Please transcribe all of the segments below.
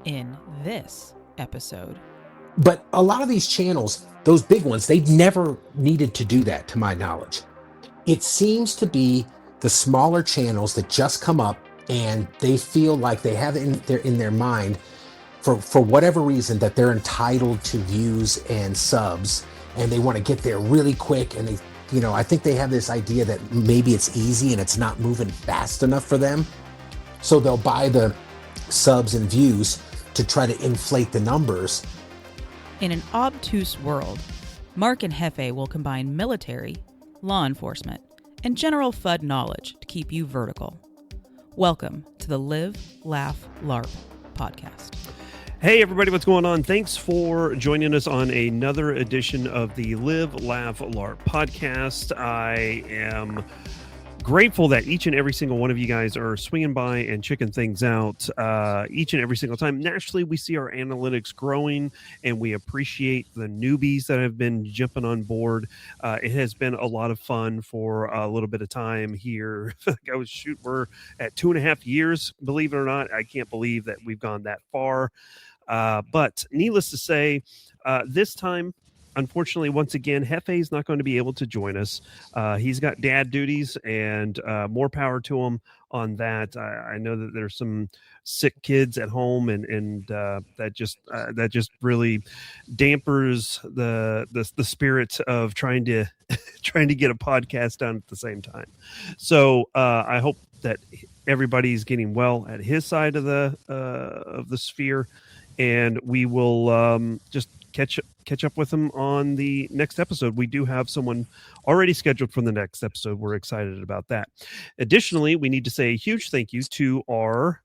in this episode. But a lot of these channels, those big ones, they never needed to do that, to my knowledge. It seems to be the smaller channels that just come up and they feel like they have it in their mind for whatever reason that they're entitled to views and subs, and they want to get there really quick. And they, I think they have this idea that maybe it's easy and it's not moving fast enough for them. So they'll buy the subs and views to try to inflate the numbers. In an obtuse world, Mark and Jefe will combine military, law enforcement, and general FUD knowledge to keep you vertical. Welcome to the Live, Laugh, Larp podcast. Hey everybody, what's going on? Thanks for joining us on another edition of the Live, Laugh, Larp podcast. I am grateful that each and every single one of you guys are swinging by and checking things out each and every single time. Naturally, we see our analytics growing, and we appreciate the newbies that have been jumping on board. It has been a lot of fun for a little bit of time here. We're at 2.5 years, believe it or not. I can't believe that we've gone that far. But needless to say, this time, unfortunately, once again, Jefe is not going to be able to join us. He's got dad duties, and more power to him on that. I know that there's some sick kids at home, and that just really dampers the spirit of trying to get a podcast done at the same time. So I hope that everybody's getting well at his side of the sphere, and we will just catch up with him on the next episode. We do have someone already scheduled for the next episode. We're excited about that. Additionally, we need to say a huge thank you to our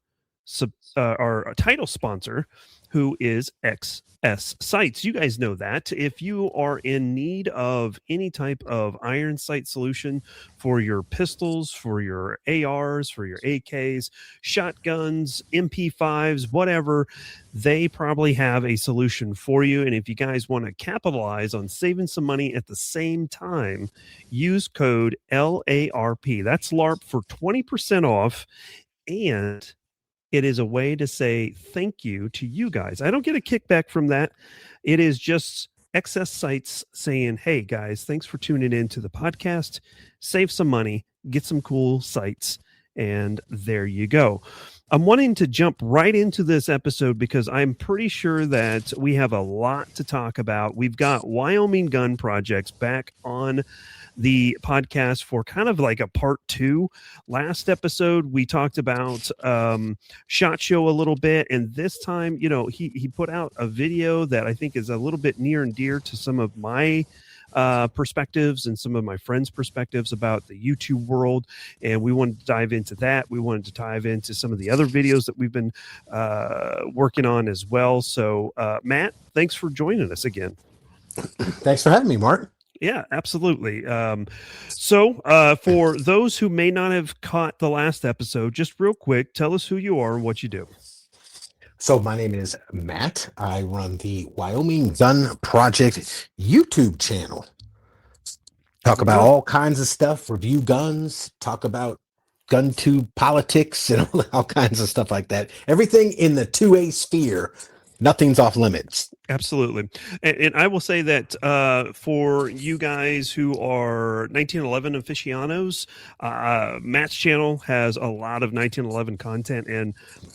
title sponsor, who is XS Sights. You guys know that. If you are in need of any type of iron sight solution for your pistols, for your ARs, for your AKs, shotguns, MP5s, whatever, they probably have a solution for you. And if you guys want to capitalize on saving some money at the same time, use code LARP. That's LARP for 20% off. And it is a way to say thank you to you guys. I don't get a kickback from that. It is just XS Sights saying, hey guys, thanks for tuning in to the podcast. Save some money, get some cool sights, and there you go. I'm wanting to jump right into this episode because I'm pretty sure that we have a lot to talk about. We've got Wyoming Gun Projects back on the podcast for kind of like a part 2. Last episode, we talked about SHOT Show a little bit, and this time, he put out a video that I think is a little bit near and dear to some of my perspectives and some of my friends' perspectives about the YouTube world, and we wanted to dive into that. We wanted to dive into some of the other videos that we've been working on as well. So, Matt, thanks for joining us again. Thanks for having me, Mark. Yeah, absolutely. So for those who may not have caught the last episode, just real quick, tell us who you are and what you do. So my name is Matt. I run the Wyoming Gun Project YouTube channel. Talk about all kinds of stuff, review guns, talk about GunTube politics and all kinds of stuff like that. Everything in the 2A sphere. Nothing's off limits. Absolutely. And I will say that for you guys who are 1911 aficionados, Matt's channel has a lot of 1911 content, and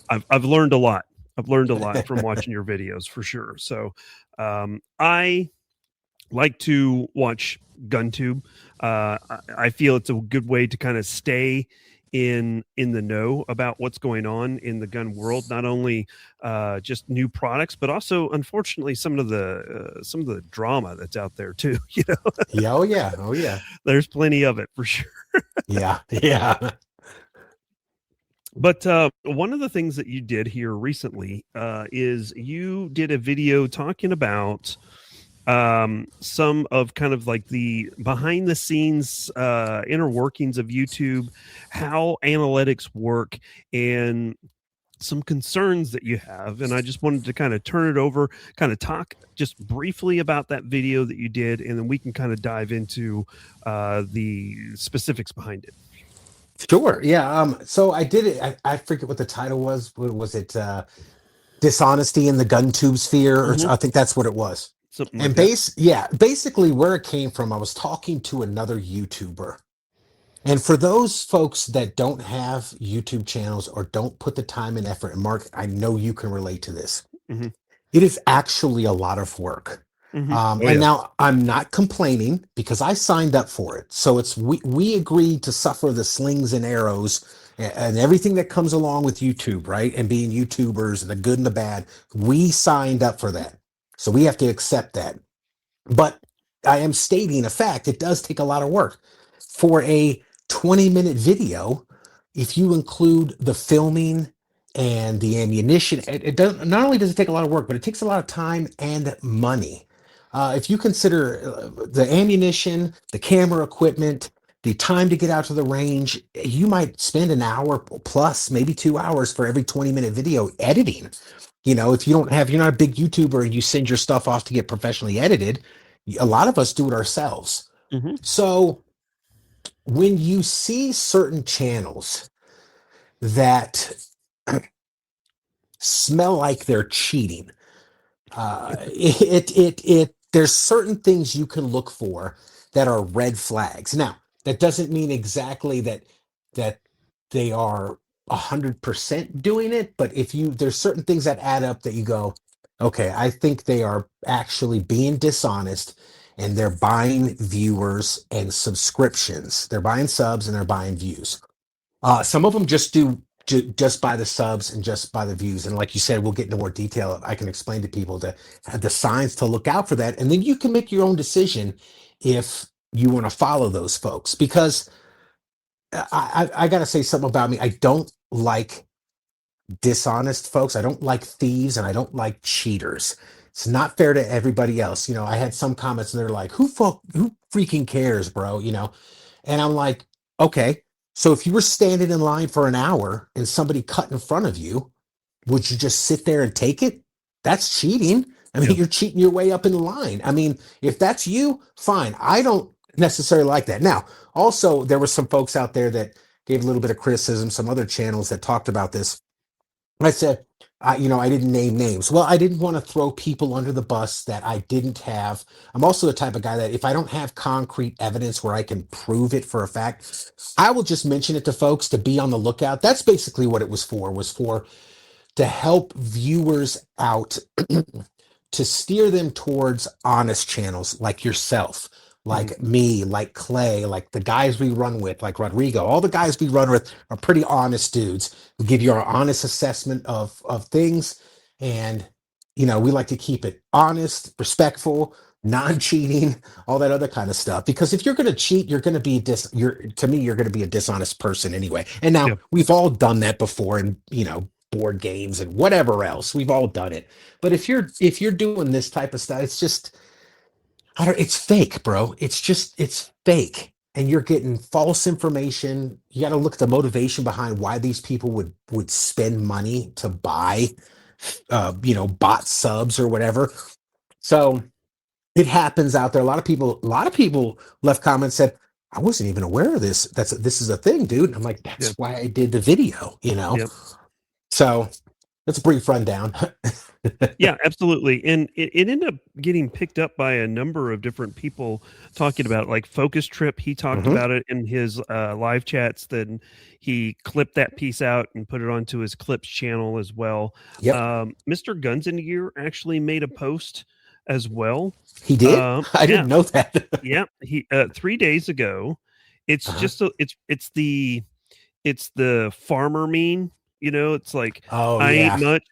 I've learned a lot. I've learned a lot from watching your videos for sure. So I like to watch GunTube. I feel it's a good way to kind of stay in the know about what's going on in the gun world, not only just new products, but also, unfortunately, some of the drama that's out there too. Yeah, oh yeah. There's plenty of it for sure. Yeah. But one of the things that you did here recently is you did a video talking about some of kind of like the behind the scenes inner workings of YouTube, how analytics work, and some concerns that you have. And I just wanted to kind of turn it over, kind of talk just briefly about that video that you did, and then we can kind of dive into the specifics behind it. Sure. Yeah. So I did it. I forget what the title was. What was it? dishonesty in the GunTube sphere, or Mhm. I think that's what it was. Something like And that. basically where it came from, I was talking to another YouTuber. And for those folks that don't have YouTube channels or don't put the time and effort, and Mark, I know you can relate to this. Mhm. It is actually a lot of work. Mhm. Oh And yeah. now I'm not complaining because I signed up for it. So it's we agreed to suffer the slings and arrows and everything that comes along with YouTube, right? And being YouTubers and the good and the bad. We signed up for that. So we have to accept that. But I am stating a fact. It does take a lot of work. For a 20-minute video, if you include the filming and the ammunition, it does not only does it take a lot of work, but it takes a lot of time and money. If you consider the ammunition, the camera equipment, the time to get out to the range, you might spend an hour plus, maybe 2 hours for every 20-minute video editing. If you're not a big YouTuber and you send your stuff off to get professionally edited, a lot of us do it ourselves. Mhm. So when you see certain channels that smell like they're cheating, there's certain things you can look for that are red flags. Now, that doesn't mean exactly that they are 100% doing it, but there's certain things that add up that you go, okay, I think they are actually being dishonest and they're buying viewers and subscriptions. They're buying subs and they're buying views. Some of them just do just by the subs and just by the views. And like you said, we'll get into more detail. I can explain to people to have the signs to look out for that. And then you can make your own decision if you want to follow those folks. Because I got to say something about me. I don't like dishonest folks. I don't like thieves and I don't like cheaters. It's not fair to everybody else. I had some comments and they're like, who freaking cares, bro? And I'm like, okay, so if you were standing in line for an hour and somebody cut in front of you, would you just sit there and take it? That's cheating. I mean, Yeah. you're cheating your way up in the line. I mean, if that's you, fine. I don't necessarily like that. Now, also, there were some folks out there that gave a little bit of criticism, some other channels that talked about this. I said, I didn't name names. Well, I didn't want to throw people under the bus that I didn't have. I'm also the type of guy that if I don't have concrete evidence where I can prove it for a fact, I will just mention it to folks to be on the lookout. That's basically what it was for to help viewers out to steer them towards honest channels like yourself, Mhm. like me, like Clay, like the guys we run with, like Rodrigo. All the guys we run with are pretty honest dudes who give you our honest assessment of things. And, we like to keep it honest, respectful, non-cheating, all that other kind of stuff. Because if you're going to cheat, you're going to be to me, you're going to be a dishonest person anyway. And Yeah. now we've all done that before and, board games and whatever else. We've all done it. But if you're doing this type of stuff, it's just it's fake, bro. It's fake. And you're getting false information. You got to look at the motivation behind why these people would spend money to buy bot subs or whatever. So it happens out there. A lot of people left comments said, I wasn't even aware of this. This is a thing, dude. I'm like, that's Yeah. why I did the video. Yep. So that's a brief rundown. Yeah, absolutely. And it ended up getting picked up by a number of different people talking about it. Like Focus Trip. He talked Mhm. about it in his live chats. Then he clipped that piece out and put it onto his clips channel as well. Yep, Mr. Guns in Gear actually made a post as well. he did. I Yeah, didn't know that. yeah. He 3 days ago. It's Uh-huh. just it's the farmer meme, it's like, Oh I ain't yeah, much,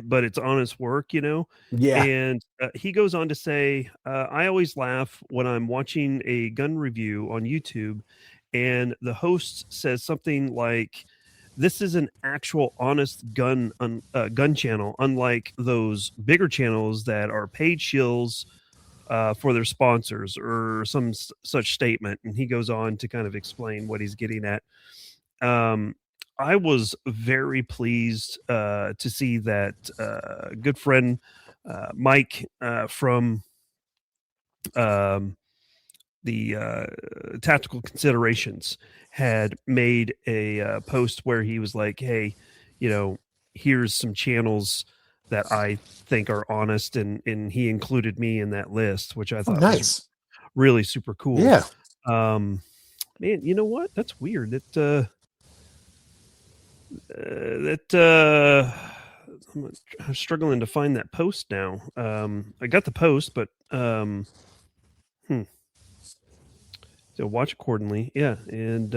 but it's honest work. yeah. And he goes on to say, I always laugh when I'm watching a gun review on YouTube and the host says something like, this is an actual honest gun channel, unlike those bigger channels that are paid shills for their sponsors or some such statement. And he goes on to kind of explain what he's getting at. um, I was very pleased to see that good friend Mike from um, the Tactical Considerations had made a post where he was like, "Hey, you know, here's some channels that I think are honest, and he included me in that list, which I Oh, thought was nice. really super cool. Yeah. Man, you know what? That's weird. I'm struggling to find that post now. I got the post, but so watch accordingly. Yeah, and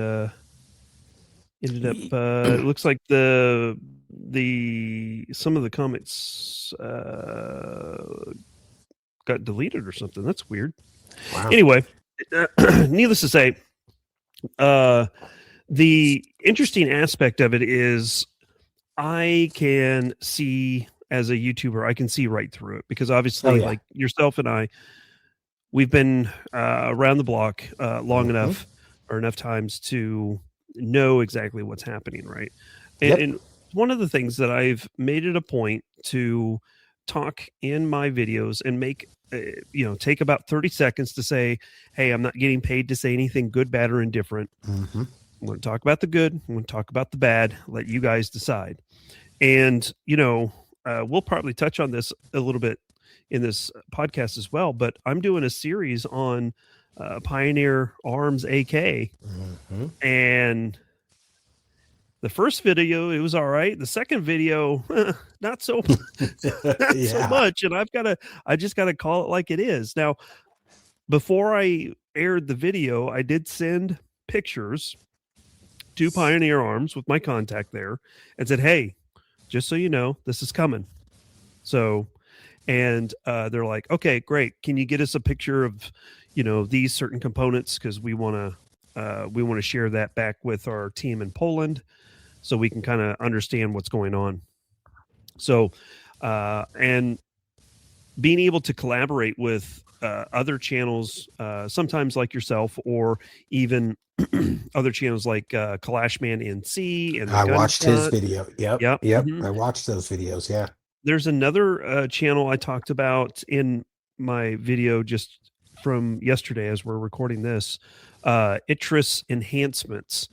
ended up. It looks like the some of the comments got deleted or something. That's weird. Wow. Anyway, needless to say, the interesting aspect of it is I can see, as a YouTuber, I can see right through it, because obviously, like yourself and I, we've been around the block long enough, or enough times to know exactly what's happening, right? And one of the things that I've made it a point to talk in my videos and make, take about 30 seconds to say, hey, I'm not getting paid to say anything good, bad, or indifferent. I'm going to talk about the good. I'm going to talk about the bad. Let you guys decide. And, we'll probably touch on this a little bit in this podcast as well, but I'm doing a series on Pioneer Arms AK. And the first video, it was all right. The second video, not so much. And I just got to call it like it is. Now, before I aired the video, I did send pictures to Pioneer Arms with my contact there and said, hey, just so you know, this is coming. So, and they're like, okay, great. Can you get us a picture of, these certain components? Because we want to share that back with our team in Poland, so we can kind of understand what's going on. So, and being able to collaborate with other channels, sometimes like yourself, or even other channels like Kalashman NC. And I watched his video. Yep. I watched those videos. Yeah. There's another channel I talked about in my video just from yesterday as we're recording this, Itris Enhancements.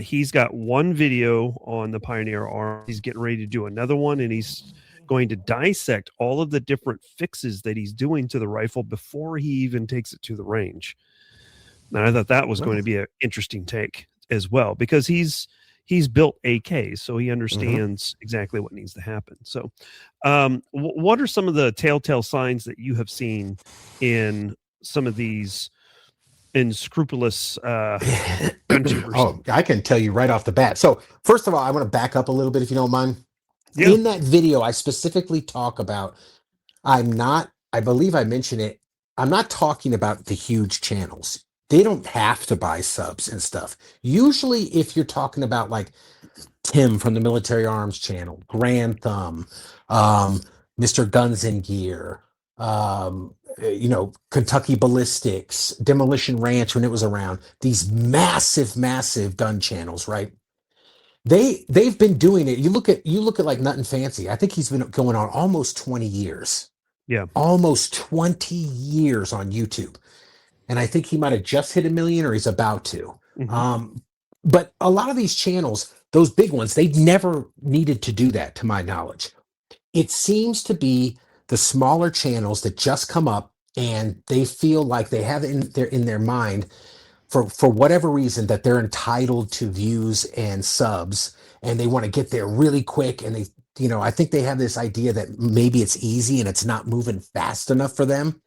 He's got one video on the Pioneer Arm. He's getting ready to do another one, and he's going to dissect all of the different fixes that he's doing to the rifle before he even takes it to the range. And I thought that was going to be an interesting take as well, because he's built AK, so he understands exactly what needs to happen. So what are some of the telltale signs that you have seen in some of these unscrupulous GunTubers? Oh, I can tell you right off the bat. So first of all, I want to back up a little bit, if you don't mind. Yeah. In that video, I specifically talk about, I believe I mentioned it, I'm not talking about the huge channels. They don't have to buy subs and stuff. Usually, if you're talking about like Tim from the Military Arms channel, Grand Thumb, Mr. Guns and Gear, Kentucky Ballistics, Demolition Ranch when it was around, these massive gun channels, right? They've been doing it. You look at like Nut and Fancy. I think he's been going on almost 20 years. Yeah. Almost 20 years on YouTube. And I think he might have just hit 1 million, or he's about to. But a lot of these channels, those big ones, they never needed to do that, to my knowledge. It seems to be the smaller channels that just come up and they feel like they have it in their mind, for whatever reason, that they're entitled to views and subs, and they want to get there really quick. And they, I think they have this idea that maybe it's easy and it's not moving fast enough for them.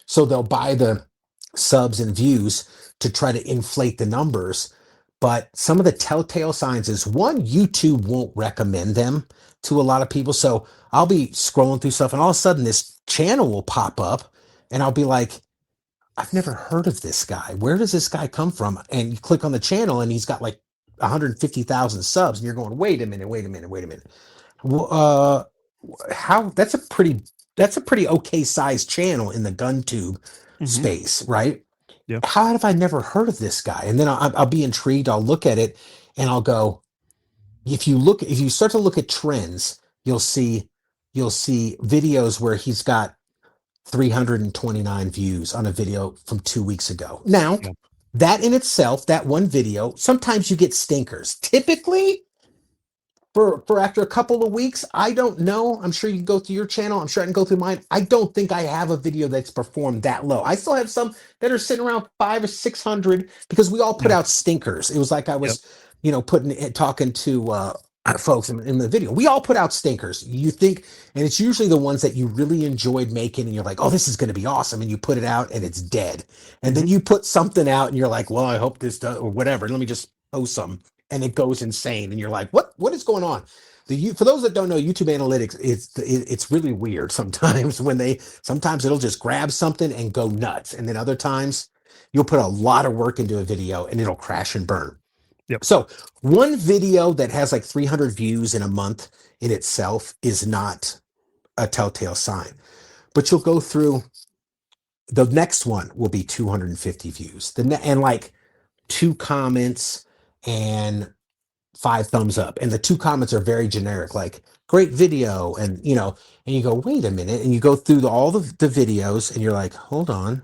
So they'll buy the subs and views to try to inflate the numbers. But some of the telltale signs is, one, YouTube won't recommend them to a lot of people. So I'll be scrolling through stuff and all of a sudden this channel will pop up and I'll be like, I've never heard of this guy. Where does this guy come from? And you click on the channel and he's got like 150,000 subs and you're going, wait a minute. How that's a pretty okay sized channel in the GunTube space, right? Yeah. How have I never heard of this guy? And then I'll be intrigued. I'll look at it and I'll go, if you start to look at trends, you'll see videos where he's got 329 views on a video from 2 weeks ago. Now, that in itself, that one video, sometimes you get stinkers. Typically, For after a couple of weeks, I don't know. I'm sure you can go through your channel. I'm sure I can go through mine. I don't think I have a video that's performed that low. I still have some that are sitting around 500 or 600 because we all put Yeah. out stinkers. It was like I Yep. was, talking to folks in the video. We all put out stinkers. You think, and it's usually the ones that you really enjoyed making, and you're like, oh, this is going to be awesome, and you put it out and it's dead. And Hmm. then you put something out and you're like, well, I hope this does or whatever. Let me just post some, and it goes insane, and you're like, what is going on? For those that don't know, YouTube analytics, it's really weird sometimes when sometimes it'll just grab something and go nuts, and then other times you'll put a lot of work into a video and it'll crash and burn. Yep. So one video that has like 300 views in a month in itself is not a telltale sign, but you'll go through, the next one will be 250 views, and like 2 comments and 5 thumbs up, and the 2 comments are very generic, like great video, and you go, wait a minute, and you go through all the videos and you're like, hold on,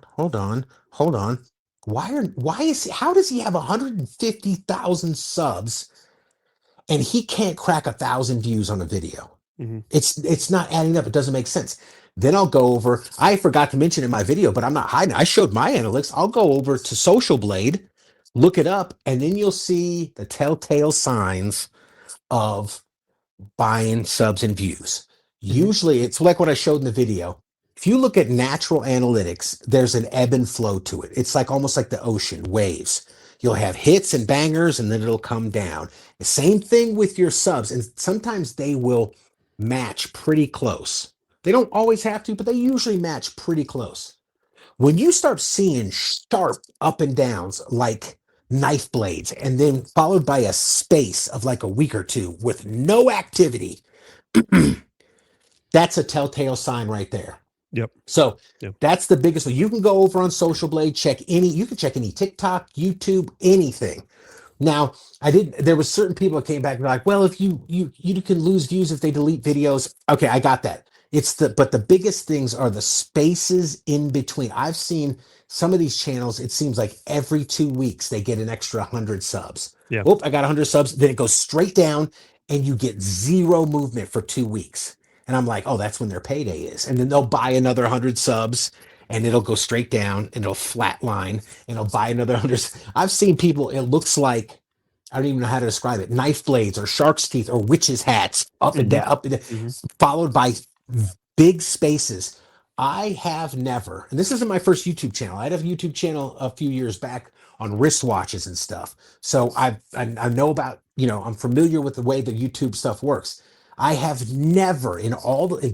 how does he have 150,000 subs and he can't crack 1,000 views on a video? Hmm. It's not adding up. It doesn't make sense. Then I'll go over, I forgot to mention in my video, but I'm not hiding, I showed my analytics. I'll go over to Social Blade, look it up, and then you'll see the telltale signs of buying subs and views. Hmm. Usually it's like what I showed in the video. If you look at natural analytics, there's an ebb and flow to it. It's like almost like the ocean, waves. You'll have hits and bangers and then it'll come down. The same thing with your subs. And sometimes they will match pretty close. They don't always have to, but they usually match pretty close. When you start seeing sharp up and downs like knife blades, and then followed by a space of like a week or two with no activity, that's a telltale sign right there. Yep. So Yep. that's the biggest one. You can go over on Social Blade, you can check any TikTok, YouTube, anything. Now, there was certain people that came back and were like, well, if you can lose views if they delete videos. Okay, I got that. But the biggest things are the spaces in between. I've seen some of these channels, it seems like every 2 weeks they get an extra 100 subs. Yeah. Oh, I got 100 subs. Then it goes straight down and you get zero movement for 2 weeks. And I'm like, oh, that's when their payday is. And then they'll buy another 100 subs and it'll go straight down and it'll flatline and it'll buy another 100. I've seen people, it looks like, I don't even know how to describe it, knife blades or shark's teeth or witches' hats, up and Hmm. down, up and down, Hmm. followed by big spaces. I have never, and this isn't my first YouTube channel. I had a YouTube channel a few years back on wristwatches and stuff. So I know about, I'm familiar with the way the YouTube stuff works. I have never in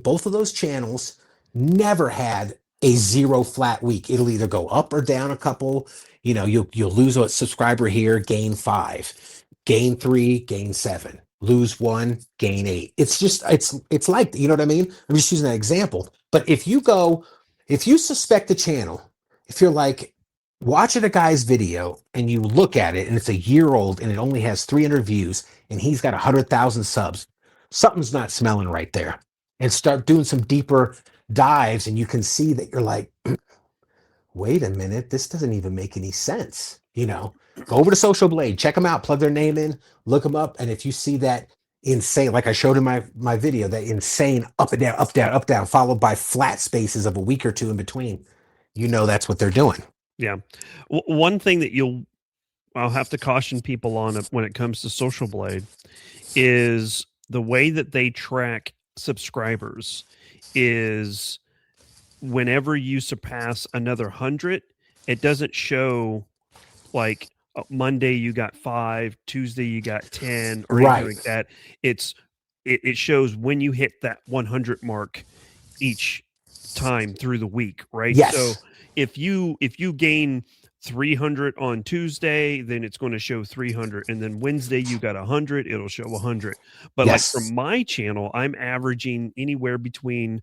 both of those channels, never had a zero flat week. It'll either go up or down a couple. You'll lose a subscriber here, gain 5, gain 3, gain 7, lose 1, gain 8. It's just it's like, you know what I mean? I'm just using that example. But if you suspect the channel, if you're like watching a guy's video and you look at it and it's a year old and it only has 300 views and he's got 100,000 subs, something's not smelling right there. And start doing some deeper dives and you can see that you're like, wait a minute, this doesn't even make any sense. Go over to Social Blade, check them out, plug their name in, look them up. And if you see that insane, like I showed in my video, that insane up and down, up, down, up, down, followed by flat spaces of a week or two in between, that's what they're doing. Yeah. One thing that I'll have to caution people on when it comes to Social Blade is the way that they track subscribers is whenever you surpass another 100, it doesn't show like Monday you got 5, Tuesday you got 10, or anything like that. It shows when you hit that 100 mark each time through the week, right? Yes. So if you gain 300 on Tuesday, then it's going to show 300, and then Wednesday you got 100, it'll show 100. But yes. Like from my channel, I'm averaging anywhere between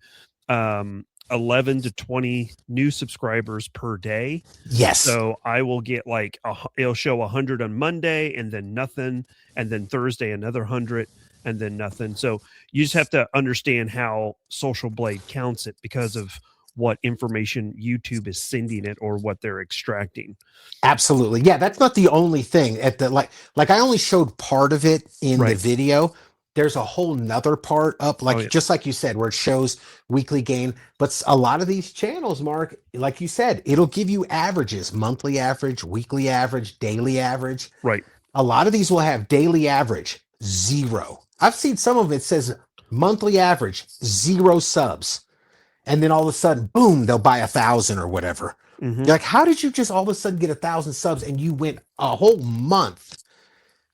11 to 20 new subscribers per day. Yes. So I will get like it'll show 100 on Monday and then nothing, and then Thursday another 100 and then nothing. So you just have to understand how Social Blade counts it because of what information YouTube is sending it or what they're extracting. Absolutely. Yeah, that's not the only thing like I only showed part of it in the video. there's a whole nother part up, like just like you said, where it shows weekly gain. But a lot of these channels, Mark, like you said, it'll give you averages, monthly average, weekly average, daily average. Right. A lot of these will have daily average 0. I've seen some of it says monthly average 0 subs, and then all of a sudden, boom, they'll buy 1,000 or whatever. Mm-hmm. You're like, how did you just all of a sudden get 1,000 subs and you went a whole month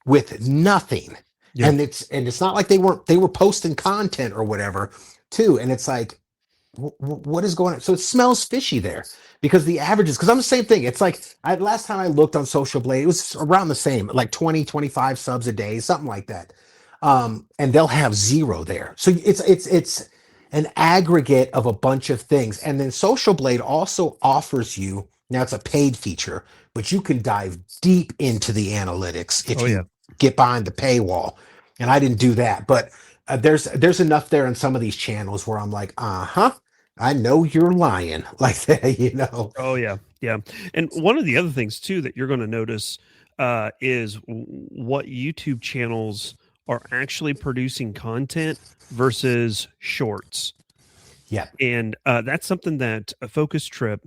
with nothing? Yeah. And it's not like they were posting content or whatever too. And it's like, what is going on? So it smells fishy there, because the averages, because I'm the same thing. It's like last time I looked on Social Blade, it was around the same, like 20, 25 subs a day, something like that. And they'll have 0 there. So it's an aggregate of a bunch of things. And then Social Blade also offers you, now it's a paid feature, but you can dive deep into the analytics if you get behind the paywall. And I didn't do that, but there's enough there in some of these channels where I'm like, I know you're lying, like that, you know? Oh yeah. Yeah. And one of the other things too, that you're going to notice is what YouTube channels are actually producing content versus shorts. Yeah. And that's something that a Focus Trip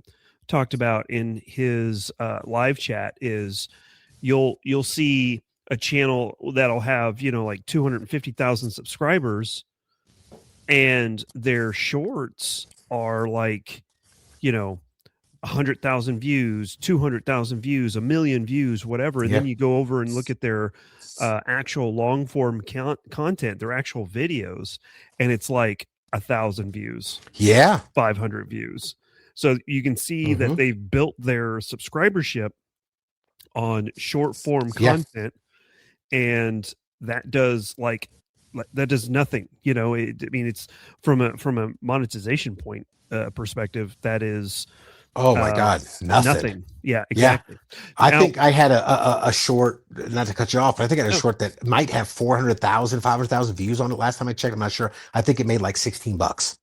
talked about in his live chat. Is you'll see a channel that'll have, like 250,000 subscribers, and their shorts are like, 100,000 views, 200,000 views, 1 million views, whatever. And then you go over and look at their actual long form content, their actual videos, and it's like 1,000 views. 500 views. So you can see that they've built their subscribership on short form content, and that does nothing. It's from a monetization point perspective, that is oh my god, nothing. Yeah, exactly. I think I had a short, not to cut you off, but I think I had a short that might have 400,000 500,000 views on it last time I checked. I'm not sure. I think it made like $16.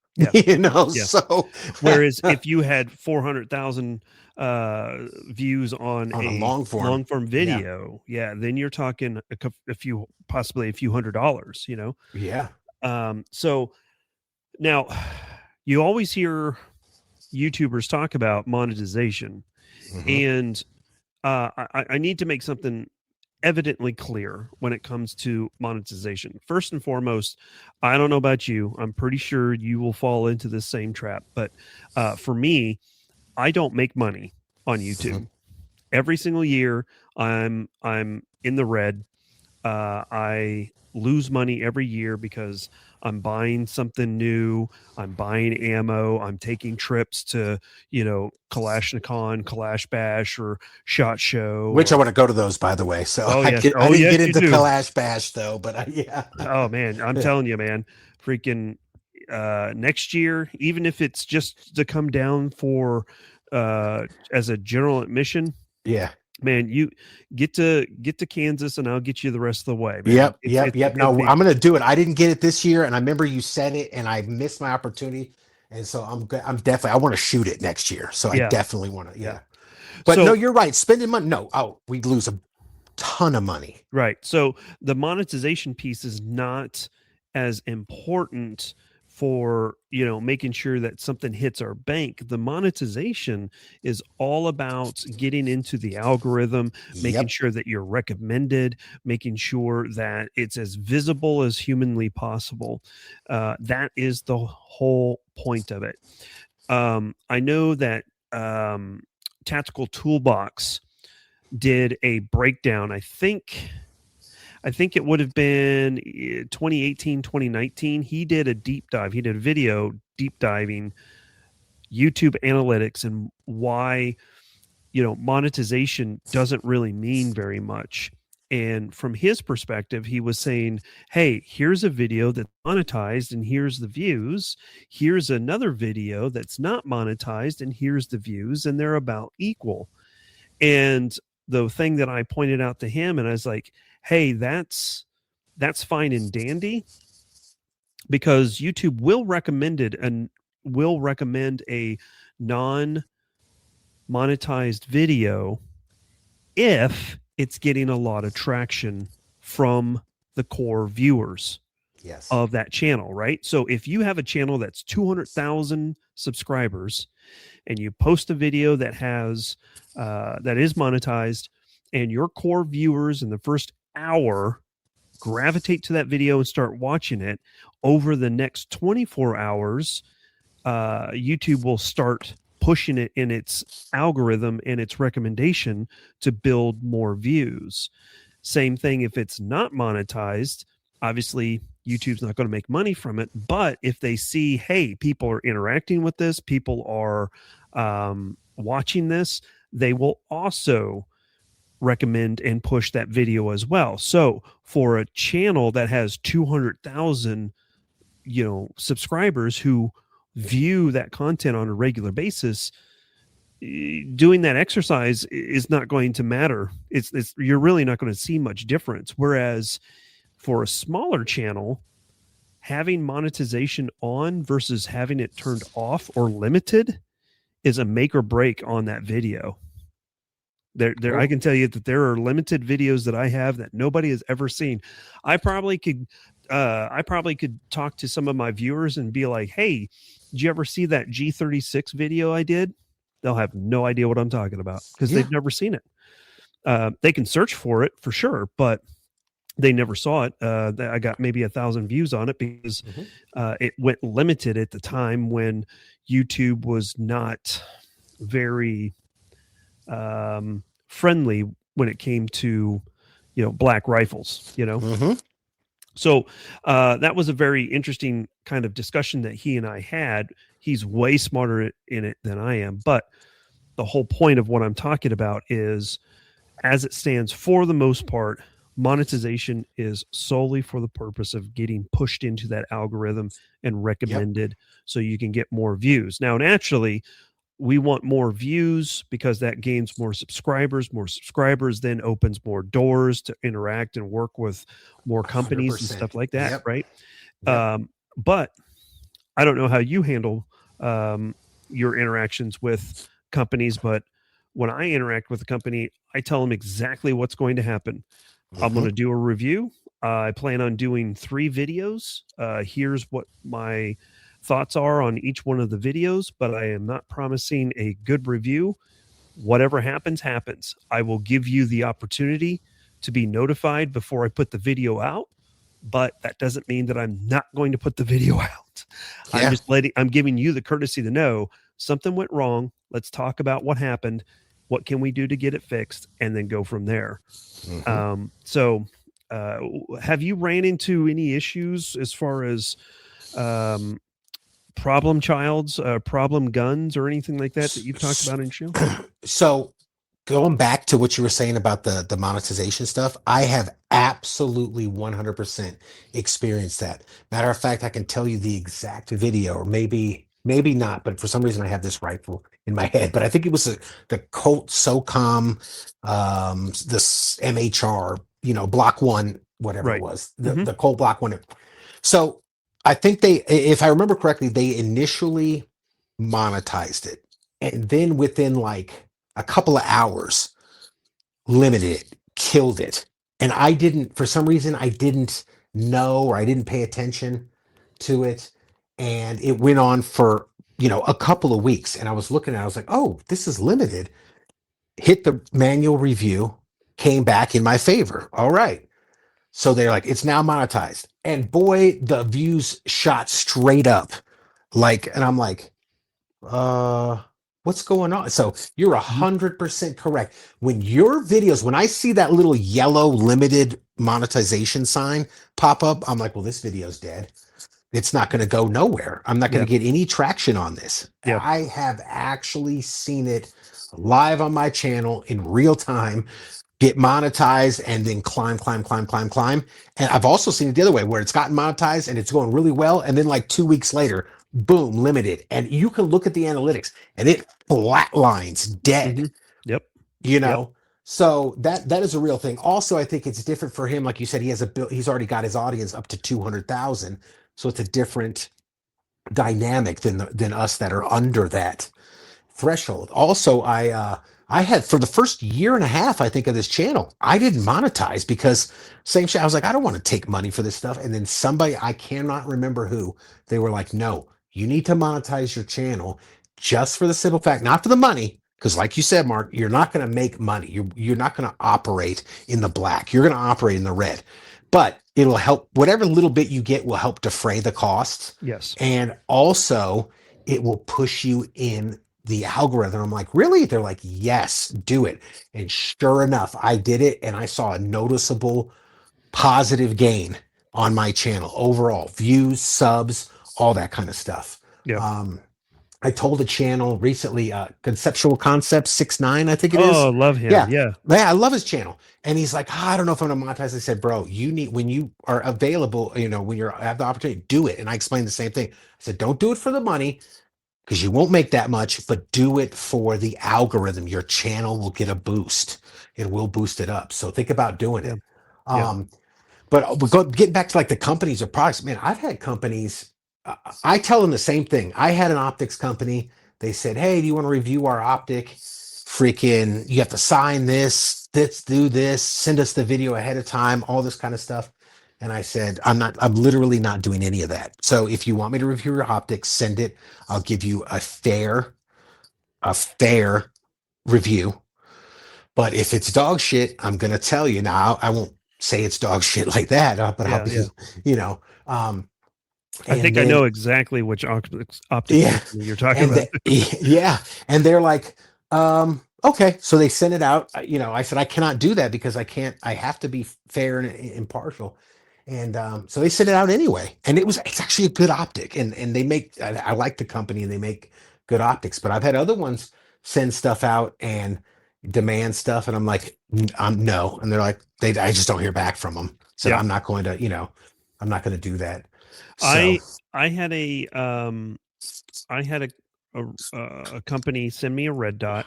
So whereas if you had 400,000 views on a long form video, then you're talking possibly a few $100s. So now you always hear YouTubers talk about monetization, and I need to make something evidently clear when it comes to monetization. First and foremost, I don't know about you, I'm pretty sure you will fall into this same trap, but for me, I don't make money on YouTube. Every single year I'm in the red. I lose money every year because I'm buying something new, I'm buying ammo, I'm taking trips to, Kalashnikon, Kalash Bash, or SHOT Show. Which I want to go to those, by the way. So I didn't get into Kalash Bash though, but Oh man, I'm telling you, man, freaking next year, even if it's just to come down for as a general admission. Man, you get to Kansas, and I'll get you the rest of the way. Man. Yep. No, I'm going to do it. I didn't get it this year, and I remember you said it, and I missed my opportunity, and so I'm definitely, I want to shoot it next year. So I definitely want to. But no, you're right. Spending money. No, we'd lose a ton of money. Right. So the monetization piece is not as important for making sure that something hits our bank. The monetization is all about getting into the algorithm, making sure that you're recommended, making sure that it's as visible as humanly possible. That is the whole point of it. I know that Tactical Toolbox did a breakdown. I think it would have been 2018, 2019. He did a deep dive. He did a video deep diving YouTube analytics and why, monetization doesn't really mean very much. And from his perspective, he was saying, hey, here's a video that's monetized and here's the views. Here's another video that's not monetized and here's the views, and they're about equal. And the thing that I pointed out to him, and I was like, hey, that's fine and dandy, because YouTube will recommend a non-monetized video if it's getting a lot of traction from the core viewers. Yes. of that channel, right? So if you have a channel that's 200,000 subscribers and you post a video that has that is monetized, and your core viewers in the first hour gravitate to that video and start watching it, over the next 24 hours, YouTube will start pushing it in its algorithm and its recommendation to build more views. Same thing if it's not monetized. Obviously, YouTube's not going to make money from it. But if they see, hey, people are interacting with this, people are watching this, they will also recommend and push that video as well. So for a channel that has 200,000, subscribers who view that content on a regular basis, doing that exercise is not going to matter. It's you're really not going to see much difference. Whereas for a smaller channel, having monetization on versus having it turned off or limited is a make or break on that video. There, I can tell you that there are limited videos that I have that nobody has ever seen. I probably could talk to some of my viewers and be like, "Hey, did you ever see that G36 video I did?" They'll have no idea what I'm talking about because they've never seen it. They can search for it for sure, but they never saw it. I got maybe 1,000 views on it because it went limited at the time when YouTube was not very friendly when it came to black rifles. So that was a very interesting kind of discussion that he and I had. He's way smarter in it than I am, but the whole point of what I'm talking about is, as it stands, for the most part, monetization is solely for the purpose of getting pushed into that algorithm and recommended so you can get more views. Now, naturally, we want more views because that gains more subscribers. More subscribers then opens more doors to interact and work with more companies 100%. and stuff like that, right? Yep. But I don't know how you handle your interactions with companies, but when I interact with a company, I tell them exactly what's going to happen. I'm going to do a review. I plan on doing 3 videos. Here's what my thoughts are on each one of the videos, but I am not promising a good review. Whatever happens, happens. I will give you the opportunity to be notified before I put the video out, but that doesn't mean that I'm not going to put the video out. Yeah. I'm giving you the courtesy to know something went wrong. Let's talk about what happened. What can we do to get it fixed? And then go from there. So have you ran into any issues as far as problem childs, problem guns, or anything like that you've talked about in show? So going back to what you were saying about the monetization stuff, I have absolutely 100% experienced that. Matter of fact, I can tell you the exact video, or maybe not, but for some reason I have this rifle in my head. But I think it was the Colt SOCOM, this MHR, Block 1, whatever it was, the Colt Block 1. So I think if I remember correctly, they initially monetized it, and then within like a couple of hours, limited it, killed it. And for some reason, I didn't know, or I didn't pay attention to it. And it went on for, a couple of weeks. And I was looking at it, I was like, oh, this is limited. Hit the manual review, came back in my favor. All right. So they're like, it's now monetized. And boy, the views shot straight up. And I'm like, what's going on? So you're 100% correct. When I see that little yellow limited monetization sign pop up, I'm like, well, this video's dead. It's not going to go nowhere. I'm not going to get any traction on this. Yeah. I have actually seen it live on my channel in real time, get monetized, and then climb. And I've also seen it the other way, where it's gotten monetized and it's going really well. And then like 2 weeks later, boom, limited. And you can look at the analytics and it flatlines dead. Yep. So that is a real thing. Also, I think it's different for him. Like you said, he's already got his audience up to 200,000. So it's a different dynamic than us that are under that threshold. Also, I had for the first year and a half, I think, of this channel, I didn't monetize because same shit. I was like, I don't want to take money for this stuff. And then somebody, I cannot remember who, they were like, no, you need to monetize your channel just for the simple fact, not for the money. Because like you said, Mark, you're not going to make money. You're not going to operate in the black. You're going to operate in the red. But it'll help, whatever little bit you get will help defray the costs. Yes. And also it will push you in the algorithm. I'm like, really? They're like, yes, do it. And sure enough, I did it and I saw a noticeable positive gain on my channel overall, views, subs, all that kind of stuff. Yeah. I told the channel recently, Conceptual Concepts 6ix9ine, I think it is. Oh, love him. Yeah. Yeah. Yeah, I love his channel. And he's like, I don't know if I'm gonna monetize. I said, bro, you need, when you are available, when you're have the opportunity, do it. And I explained the same thing. I said, don't do it for the money because you won't make that much, but do it for the algorithm. Your channel will get a boost. It will boost it up. So think about doing Yeah. it. Yeah. But getting back to like the companies or products, man, I've had companies. I tell them the same thing. I had an optics company. They said, "Hey, do you want to review our optic? Freaking, you have to sign this. Do this. Send us the video ahead of time. All this kind of stuff." And I said, "I'm not. I'm literally not doing any of that. So if you want me to review your optics, send it. I'll give you a fair review. But if it's dog shit, I'm gonna tell you now. I won't say it's dog shit like that, but I'll Yeah. be, Yeah. you know, um, I and think I then know exactly which optics yeah, company you're talking and about. yeah, and they're like, okay, so they sent it out. I said I cannot do that because I can't. I have to be fair and impartial. And so they sent it out anyway, and it's actually a good optic, and they make. I like the company, and they make good optics. But I've had other ones send stuff out and demand stuff, and I'm like, no, and they're like, I just don't hear back from them. So Yeah. I'm not going to, I'm not going to do that. So I had a a company send me a red dot.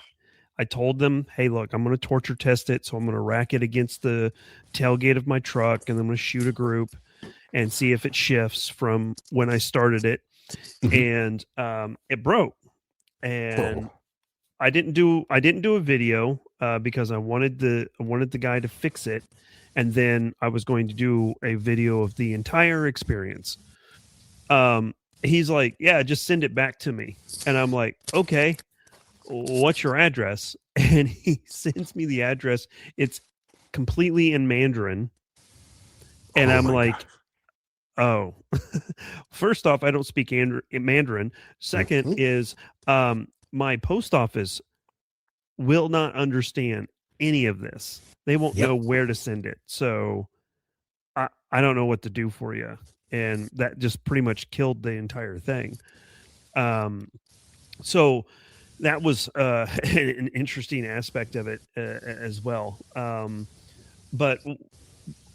I told them, hey, look, I'm going to torture test it. So I'm going to rack it against the tailgate of my truck and I'm going to shoot a group and see if it shifts from when I started it. Mhm. And it broke. And Oh, I didn't do a video because I wanted the guy to fix it. And then I was going to do a video of the entire experience. He's like, yeah, just send it back to me. And I'm like, okay, what's your address? And he sends me the address. It's completely in Mandarin. And oh I'm my like, oh, first off, I don't speak Mandarin. Second God. is my post office will not understand any of this. They won't know Yep. where to send it. So I don't know what to do for you. And that just pretty much killed the entire thing. So that was an interesting aspect of it as well. But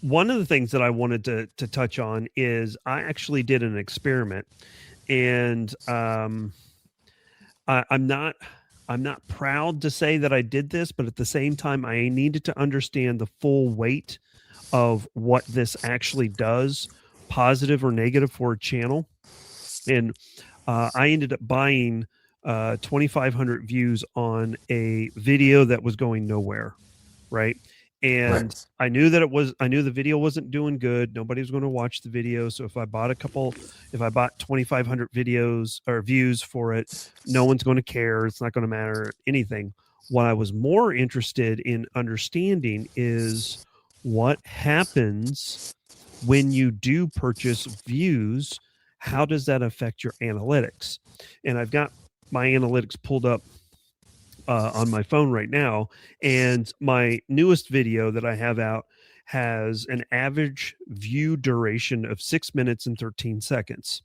one of the things that I wanted to touch on is I actually did an experiment, and I'm not proud to say that I did this, but at the same time, I needed to understand the full weight of what this actually does, positive or negative for a channel. And I ended up buying 2,500 views on a video that was going nowhere, right? And Right. I knew the video wasn't doing good. Nobody was going to watch the video. So if I bought 2,500 videos or views for it, no one's going to care. It's not going to matter anything. What I was more interested in understanding is what happens when you do purchase views. How does that affect your analytics? And I've got my analytics pulled up on my phone right now, and my newest video that I have out has an average view duration of 6 minutes and 13 seconds,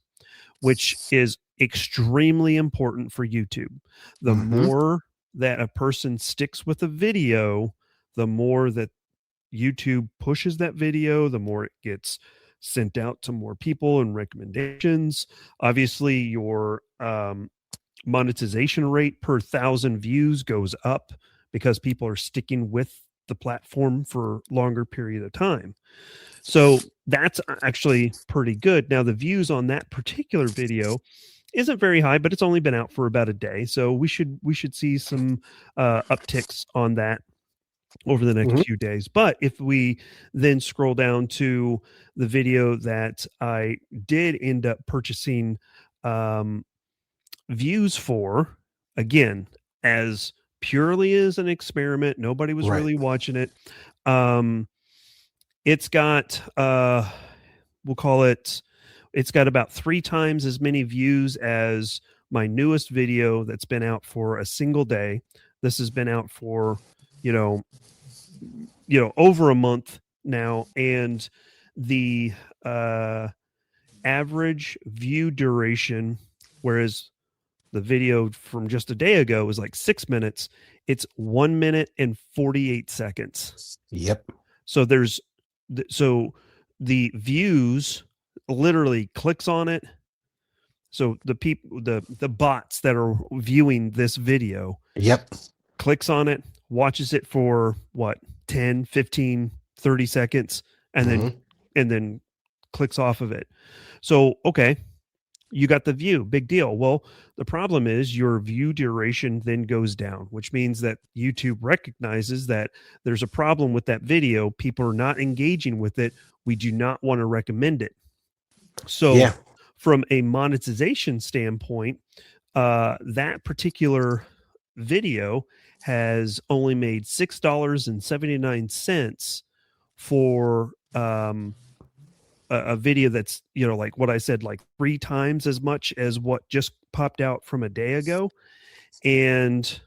which is extremely important for YouTube. The Mm-hmm. more that a person sticks with a video, the more that YouTube pushes that video, the more it gets sent out to more people and recommendations. Obviously, your monetization rate per 1,000 views goes up because people are sticking with the platform for longer period of time. So that's actually pretty good. Now, the views on that particular video isn't very high, but it's only been out for about a day, so we should see some upticks on that over the next few days. But if we then scroll down to the video that I did end up purchasing views for, again, as purely as an experiment, nobody was Right. really watching it. It's got we'll call it, it's got about 3 times as many views as my newest video that's been out for a single day. This has been out for, you know, over a month now, and the average view duration, whereas the video from just a day ago was like 6 minutes, it's 1 minute and 48 seconds. Yep. So the views literally clicks on it. So the bots that are viewing this video, Yep, clicks on it, watches it for what, 10, 15, 30 seconds, and then clicks off of it. So, okay, you got the view, big deal. Well, the problem is your view duration then goes down, which means that YouTube recognizes that there's a problem with that video. People are not engaging with it. We do not want to recommend it. So from a monetization standpoint, that particular video has only made $6.79 for a video that's, like what I said, like 3 times as much as what just popped out from a day ago. And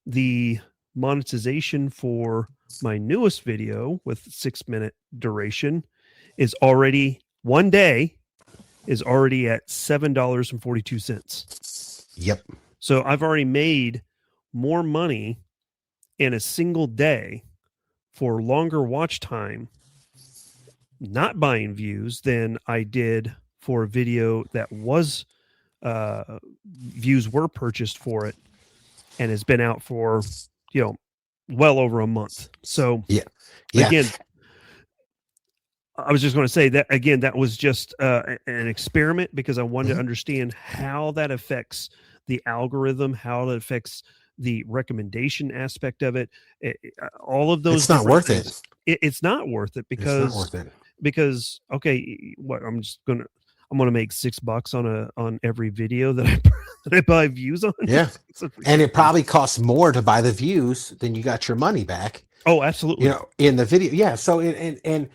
the monetization for my newest video with 6-minute duration is already, one day is already at $7.42. Yep. So I've already made more money in a single day for longer watch time, not buying views, than I did for a video that was views were purchased for it and has been out for, well over a month. So again, I was just going to say that, again, that was just an experiment because I wanted to understand how that affects the algorithm, how that affects the recommendation aspect of it. All of those. It's not worth it. It's not worth it because, okay, what I'm going to make $6 on every video that I buy views on. Yeah. And it probably costs more to buy the views than you got your money back. Oh, absolutely. In the video. Yeah. So, and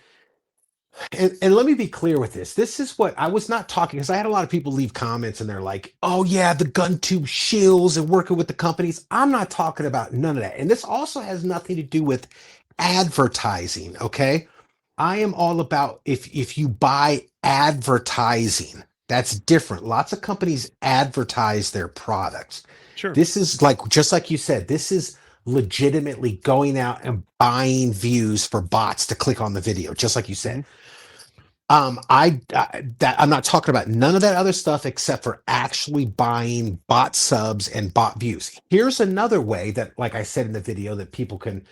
let me be clear with this. This is what I was not talking, because I had a lot of people leave comments and they're like, oh yeah, the GunTube shills and working with the companies. I'm not talking about none of that. And this also has nothing to do with advertising. Okay. I am all about if you buy advertising, that's different. Lots of companies advertise their products. Sure. This is just like you said, this is legitimately going out and buying views for bots to click on the video, just like you said. I'm not talking about none of that other stuff except for actually buying bot subs and bot views. Here's another way that, like I said in the video, that people can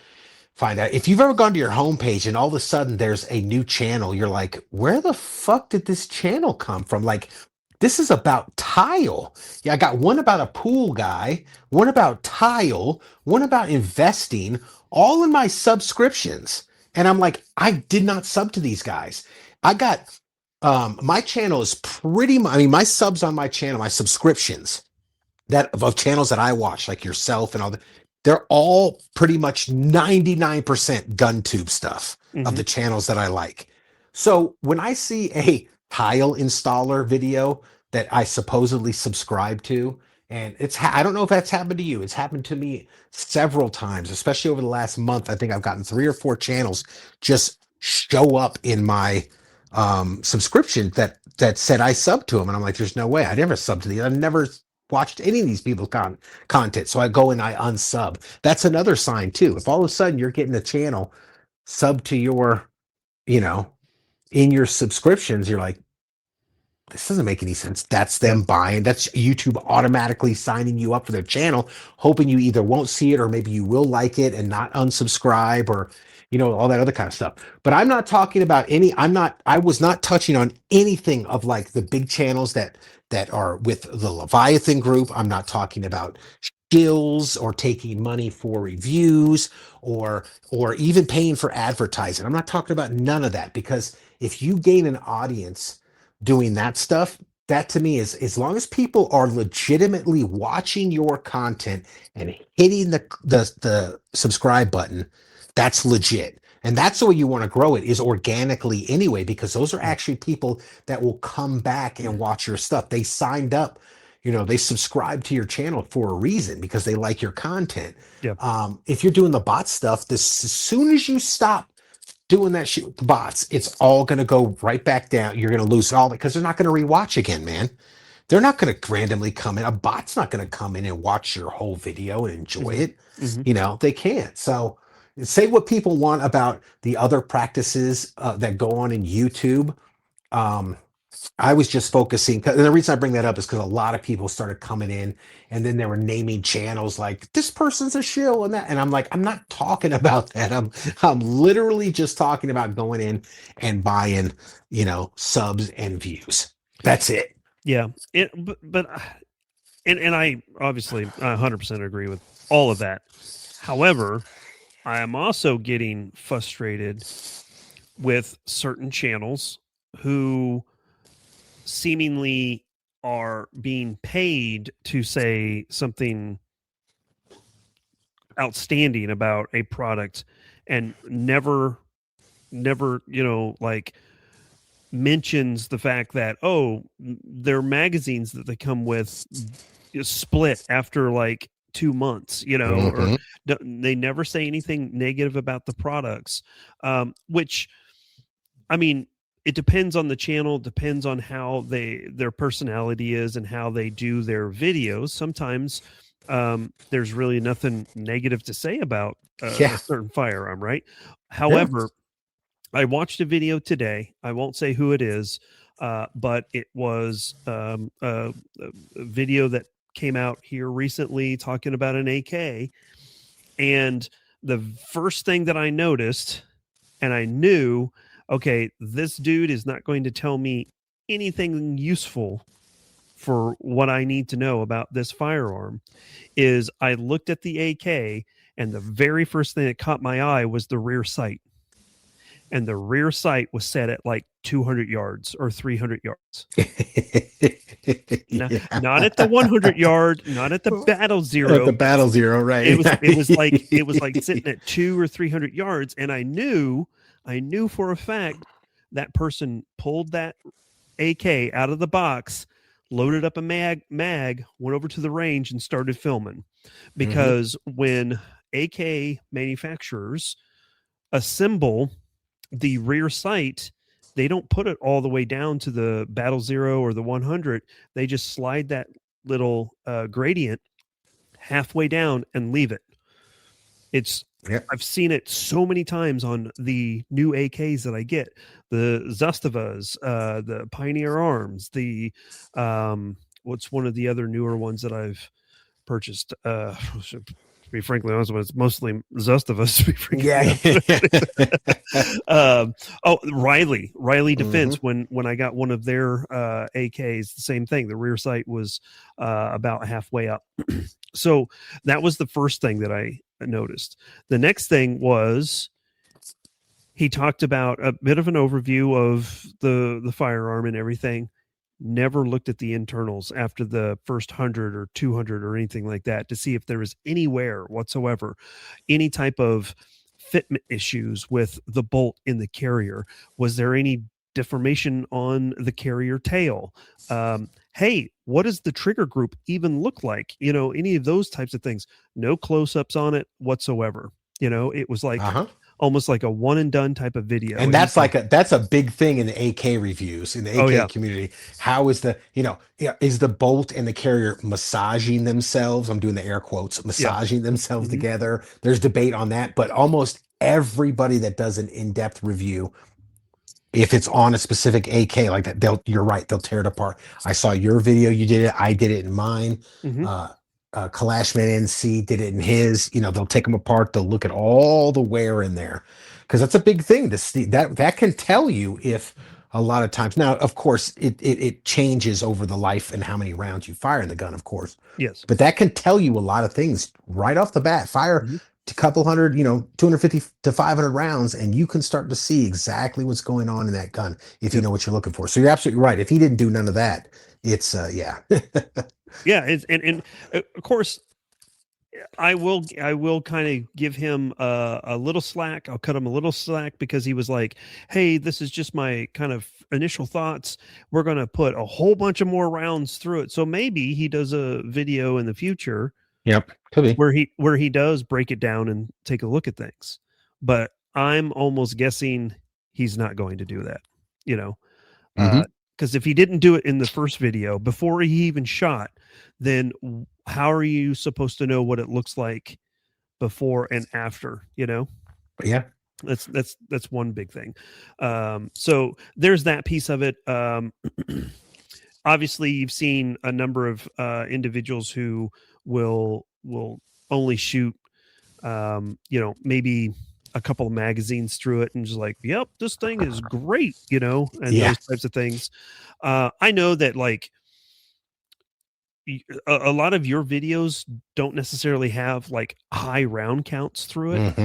find out. If you've ever gone to your homepage and all of a sudden there's a new channel, you're like, where the fuck did this channel come from? Like, this is about tile. Yeah, I got one about a pool guy, one about tile, one about investing, all in my subscriptions. And I'm like, I did not sub to these guys. I got, my channel is my subs on my channel, my subscriptions of channels that I watch, like yourself and all that, they're all pretty much 99% GunTube stuff of the channels that I like. So when I see a tile installer video that I supposedly subscribe to, and I don't know if that's happened to you. It's happened to me several times, especially over the last month. I think I've gotten 3 or 4 channels just show up in my subscription that said I sub to them. And I'm like, there's no way. I never subbed to these. I've never watched any of these people's content. So I go and I unsub. That's another sign too. If all of a sudden you're getting a channel sub to your, in your subscriptions, you're like, this doesn't make any sense. That's Yep. them buying. That's YouTube automatically signing you up for their channel, hoping you either won't see it or maybe you will like it and not unsubscribe or, all that other kind of stuff. But I'm not talking about I was not touching on anything of like the big channels that are with the Leviathan group. I'm not talking about Shills or taking money for reviews or even paying for advertising. I'm not talking about none of that, because if you gain an audience doing that stuff, that to me is, as long as people are legitimately watching your content and hitting the subscribe button, that's legit. And that's the way you want to grow it, is organically anyway, because those are actually people that will come back and watch your stuff. They signed up, they subscribe to your channel for a reason, because they like your content. Yep. If you're doing the bot stuff, as soon as you stop doing that shit with the bots, it's all going to go right back down. You're going to lose all, because they're not going to rewatch again, man. They're not going to randomly come in. A bot's not going to come in and watch your whole video and enjoy it. They can't. So say what people want about the other practices that go on in YouTube. I was just focusing, and the reason I bring that up is because a lot of people started coming in and then they were naming channels like, this person's a shill and that. And I'm like, I'm not talking about that. I'm literally just talking about going in and buying, subs and views. That's it. Yeah. And I obviously 100% agree with all of that. However, I am also getting frustrated with certain channels who seemingly are being paid to say something outstanding about a product and never like mentions the fact that, their magazines that they come with split after like 2 months, or they never say anything negative about the products, which, I mean, it depends on the channel, depends on how their personality is and how they do their videos. Sometimes there's really nothing negative to say about a certain firearm, right? However, I watched a video today. I won't say who it is, but it was a video that came out here recently talking about an AK. And the first thing that I noticed, and I knew, okay, this dude is not going to tell me anything useful for what I need to know about this firearm, is I looked at the AK, and the very first thing that caught my eye was the rear sight. And the rear sight was set at like 200 yards or 300 yards. Not at the 100 yard, not at the battle zero. At the battle zero, right? It was like sitting at 200 or 300 yards, and I knew for a fact that person pulled that AK out of the box, loaded up a mag, went over to the range and started filming. Because when AK manufacturers assemble the rear sight, they don't put it all the way down to the battle zero or the 100. They just slide that little gradient halfway down and leave it. I've seen it so many times on the new AKs that I get, the Zastovas, the Pioneer Arms, the what's one of the other newer ones that I've purchased. To be frankly honest, it's mostly Zastovas. Riley Defense. When I got one of their AKs, the same thing. The rear sight was about halfway up. So that was the first thing that I noticed. The next thing was he talked about a bit of an overview of the firearm and everything. Never looked at the internals after the first 100 or 200 or anything like that to see if there was anywhere whatsoever any type of fitment issues with the bolt in the carrier. Was there any deformation on the carrier tail? Hey, what does the trigger group even look like? Any of those types of things. No close-ups on it whatsoever. It was like almost like a one and done type of video. And that's that's a big thing in the AK reviews, in the AK community. How is is the bolt and the carrier massaging themselves? I'm doing the air quotes, massaging themselves together. There's debate on that, but almost everybody that does an in-depth review If it's on a specific AK like that, you're right, they'll tear it apart. I saw your video, you did it. I did it in mine. Hmm. Kalashman NC did it in his. They'll take them apart. They'll look at all the wear in there, because that's a big thing to see. That can tell you if a lot of times. Now, of course, it changes over the life and how many rounds you fire in the gun, of course. Yes. But that can tell you a lot of things right off the bat. Fire Hmm. a couple hundred, 250 to 500 rounds, and you can start to see exactly what's going on in that gun if you Yep. know what you're looking for. So you're absolutely right. If he didn't do none of that, it's yeah. Yeah. And of course, I will kind of give him a little slack. I'll cut him a little slack because he was like, "Hey, this is just my kind of initial thoughts. We're going to put a whole bunch of more rounds through it." So maybe he does a video in the future Yep, could be. where he does break it down and take a look at things. But I'm almost guessing he's not going to do that, you know. Mhm. Because if he didn't do it in the first video before he even shot, then how are you supposed to know what it looks like before and after? Yeah. That's one big thing. So there's that piece of it. Obviously, you've seen a number of individuals who will only shoot, maybe a couple of magazines through it and just like, yep, this thing is great, and Yeah. those types of things. I know that like a lot of your videos don't necessarily have like high round counts through it.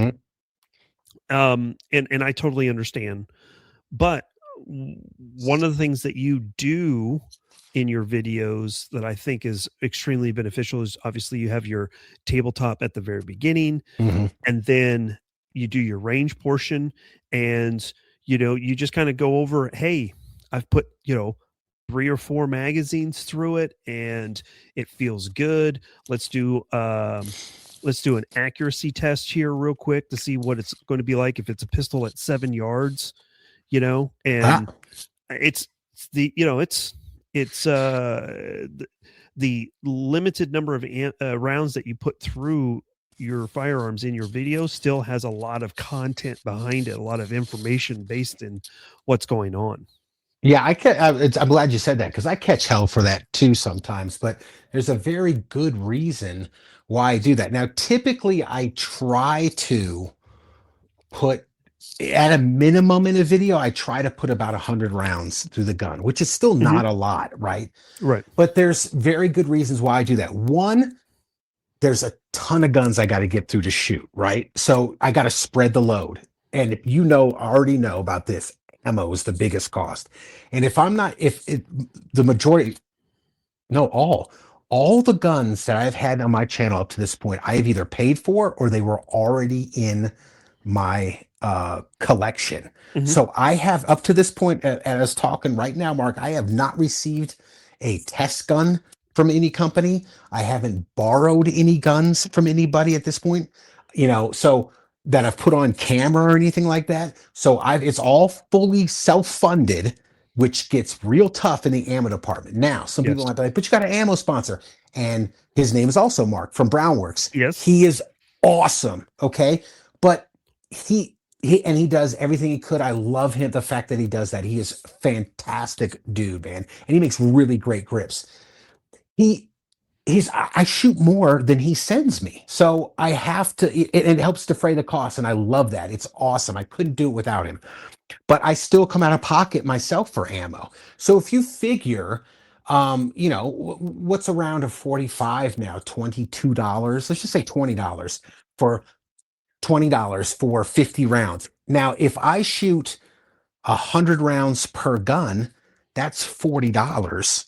Mhm. And I totally understand, but one of the things that you do in your videos that I think is extremely beneficial is obviously you have your tabletop at the very beginning, Mhm. and then you do your range portion, and you just kind of go over, hey, I've put 3 or 4 magazines through it and it feels good. Let's do an accuracy test here real quick to see what it's going to be like if it's a pistol at 7 yards, Ah, and it's the it's the limited number of rounds that you put through your firearms in your video still has a lot of content behind it, a lot of information based in what's going on. yeah, I'm glad you said that, because I catch hell for that too sometimes. But there's a very good reason why I do that. Now, typically, I try to put at a minimum in a video. I try to put about 100 rounds through the gun, which is still Mhm. not a lot, right? Right. But there's very good reasons why I do that. One, there's a ton of guns I got to get through to shoot, right? So I got to spread the load. And if already know about this, ammo is the biggest cost. And if I'm not, if it, the majority, no, all the guns that I've had on my channel up to this point, I have either paid for or they were already in my collection. Mhm. So I have up to this point, as I was talking right now, Mark, I have not received a test gun from any company. I haven't borrowed any guns from anybody at this point, so that I've put on camera or anything like that. So it's all fully self-funded, which gets real tough in the ammo department. Now, some people Yes. might be like, but you got an ammo sponsor. And his name is also Mark from Brownworks. Yes. He is awesome. Okay. But he does everything he could. I love him. The fact that he does that. He is fantastic dude, man. And he makes really great grips. I shoot more than he sends me. So I have to, it helps defray the cost. And I love that. It's awesome. I couldn't do it without him, but I still come out of pocket myself for ammo. So if you figure, what's around a 45 now, $22, let's just say for $20 for 50 rounds. Now, if I shoot 100 rounds per gun, that's $40,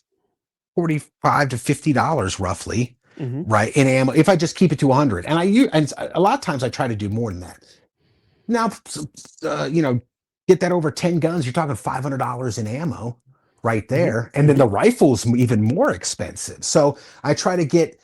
45 to $50 roughly, Mhm. right? In ammo, if I just keep it to 100. And a lot of times I try to do more than that. Now, get that over 10 guns, you're talking $500 in ammo right Mhm. there. And then the rifle's even more expensive. So I try to get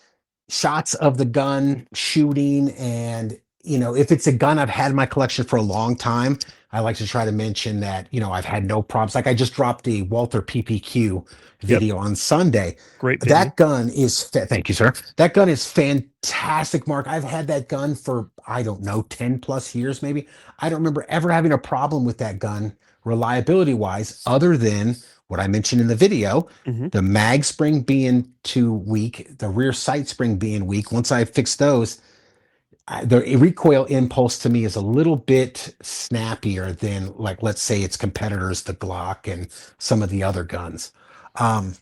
shots of the gun shooting. And, if it's a gun I've had in my collection for a long time, I like to try to mention that, I've had no problems. Like I just dropped the Walther PPQ Yep. video on Sunday. Great video. That gun thank you, sir. That gun is fantastic, Mark. I've had that gun for, I don't know, 10 plus years, maybe. I don't remember ever having a problem with that gun reliability wise, other than what I mentioned in the video, Mhm. the mag spring being too weak, the rear sight spring being weak. Once I fix those, the recoil impulse to me is a little bit snappier than, like, let's say its competitors, the Glock and some of the other guns. Um,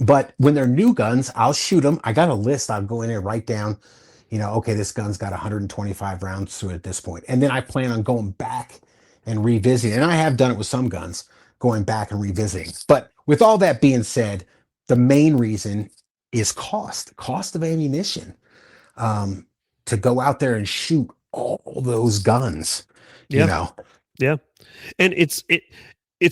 but when they're new guns, I'll shoot them. I got a list. I'll go in and write down, okay, this gun's got 125 rounds to it at this point. And then I plan on going back and revisiting. And I have done it with some guns, going back and revisiting. But with all that being said, the main reason is cost of ammunition. Um, to go out there and shoot all those guns, you Yeah. know. Yeah. And it's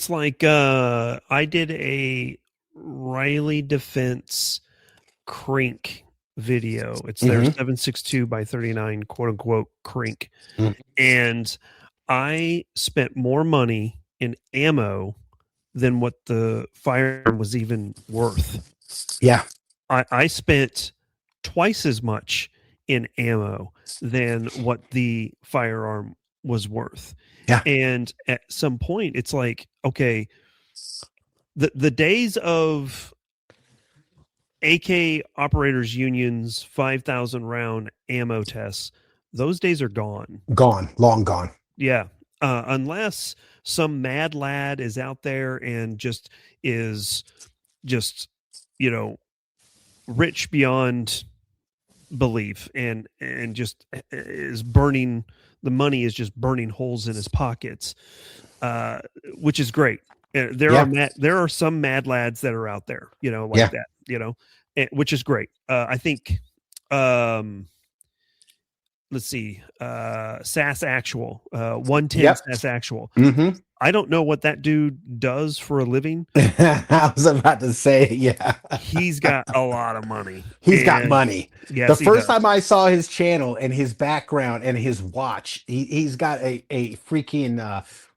like I did a Riley Defense Crink video. It's their Mhm. 7.62 by 39 quote unquote Crink. Mm. And I spent more money in ammo than what the firearm was even worth. Yeah. I spent twice as much in ammo than what the firearm was worth. Yeah. And at some point it's like, okay, the days of AK operators unions 5,000 round ammo tests, those days are gone. Gone, long gone. Yeah. Unless some mad lad is out there and just is just, rich beyond belief and just is burning, the money is just burning holes in his pockets, which is great. There are some mad lads that are out there, like that, which is great. I think, let's see, SAS Actual, 110 SAS Actual. Mm-hmm. I don't know what that dude does for a living. I was about to say, yeah. He's got a lot of money. He's got money. Yes, the first time I saw his channel and his background and his watch, he's got a freaking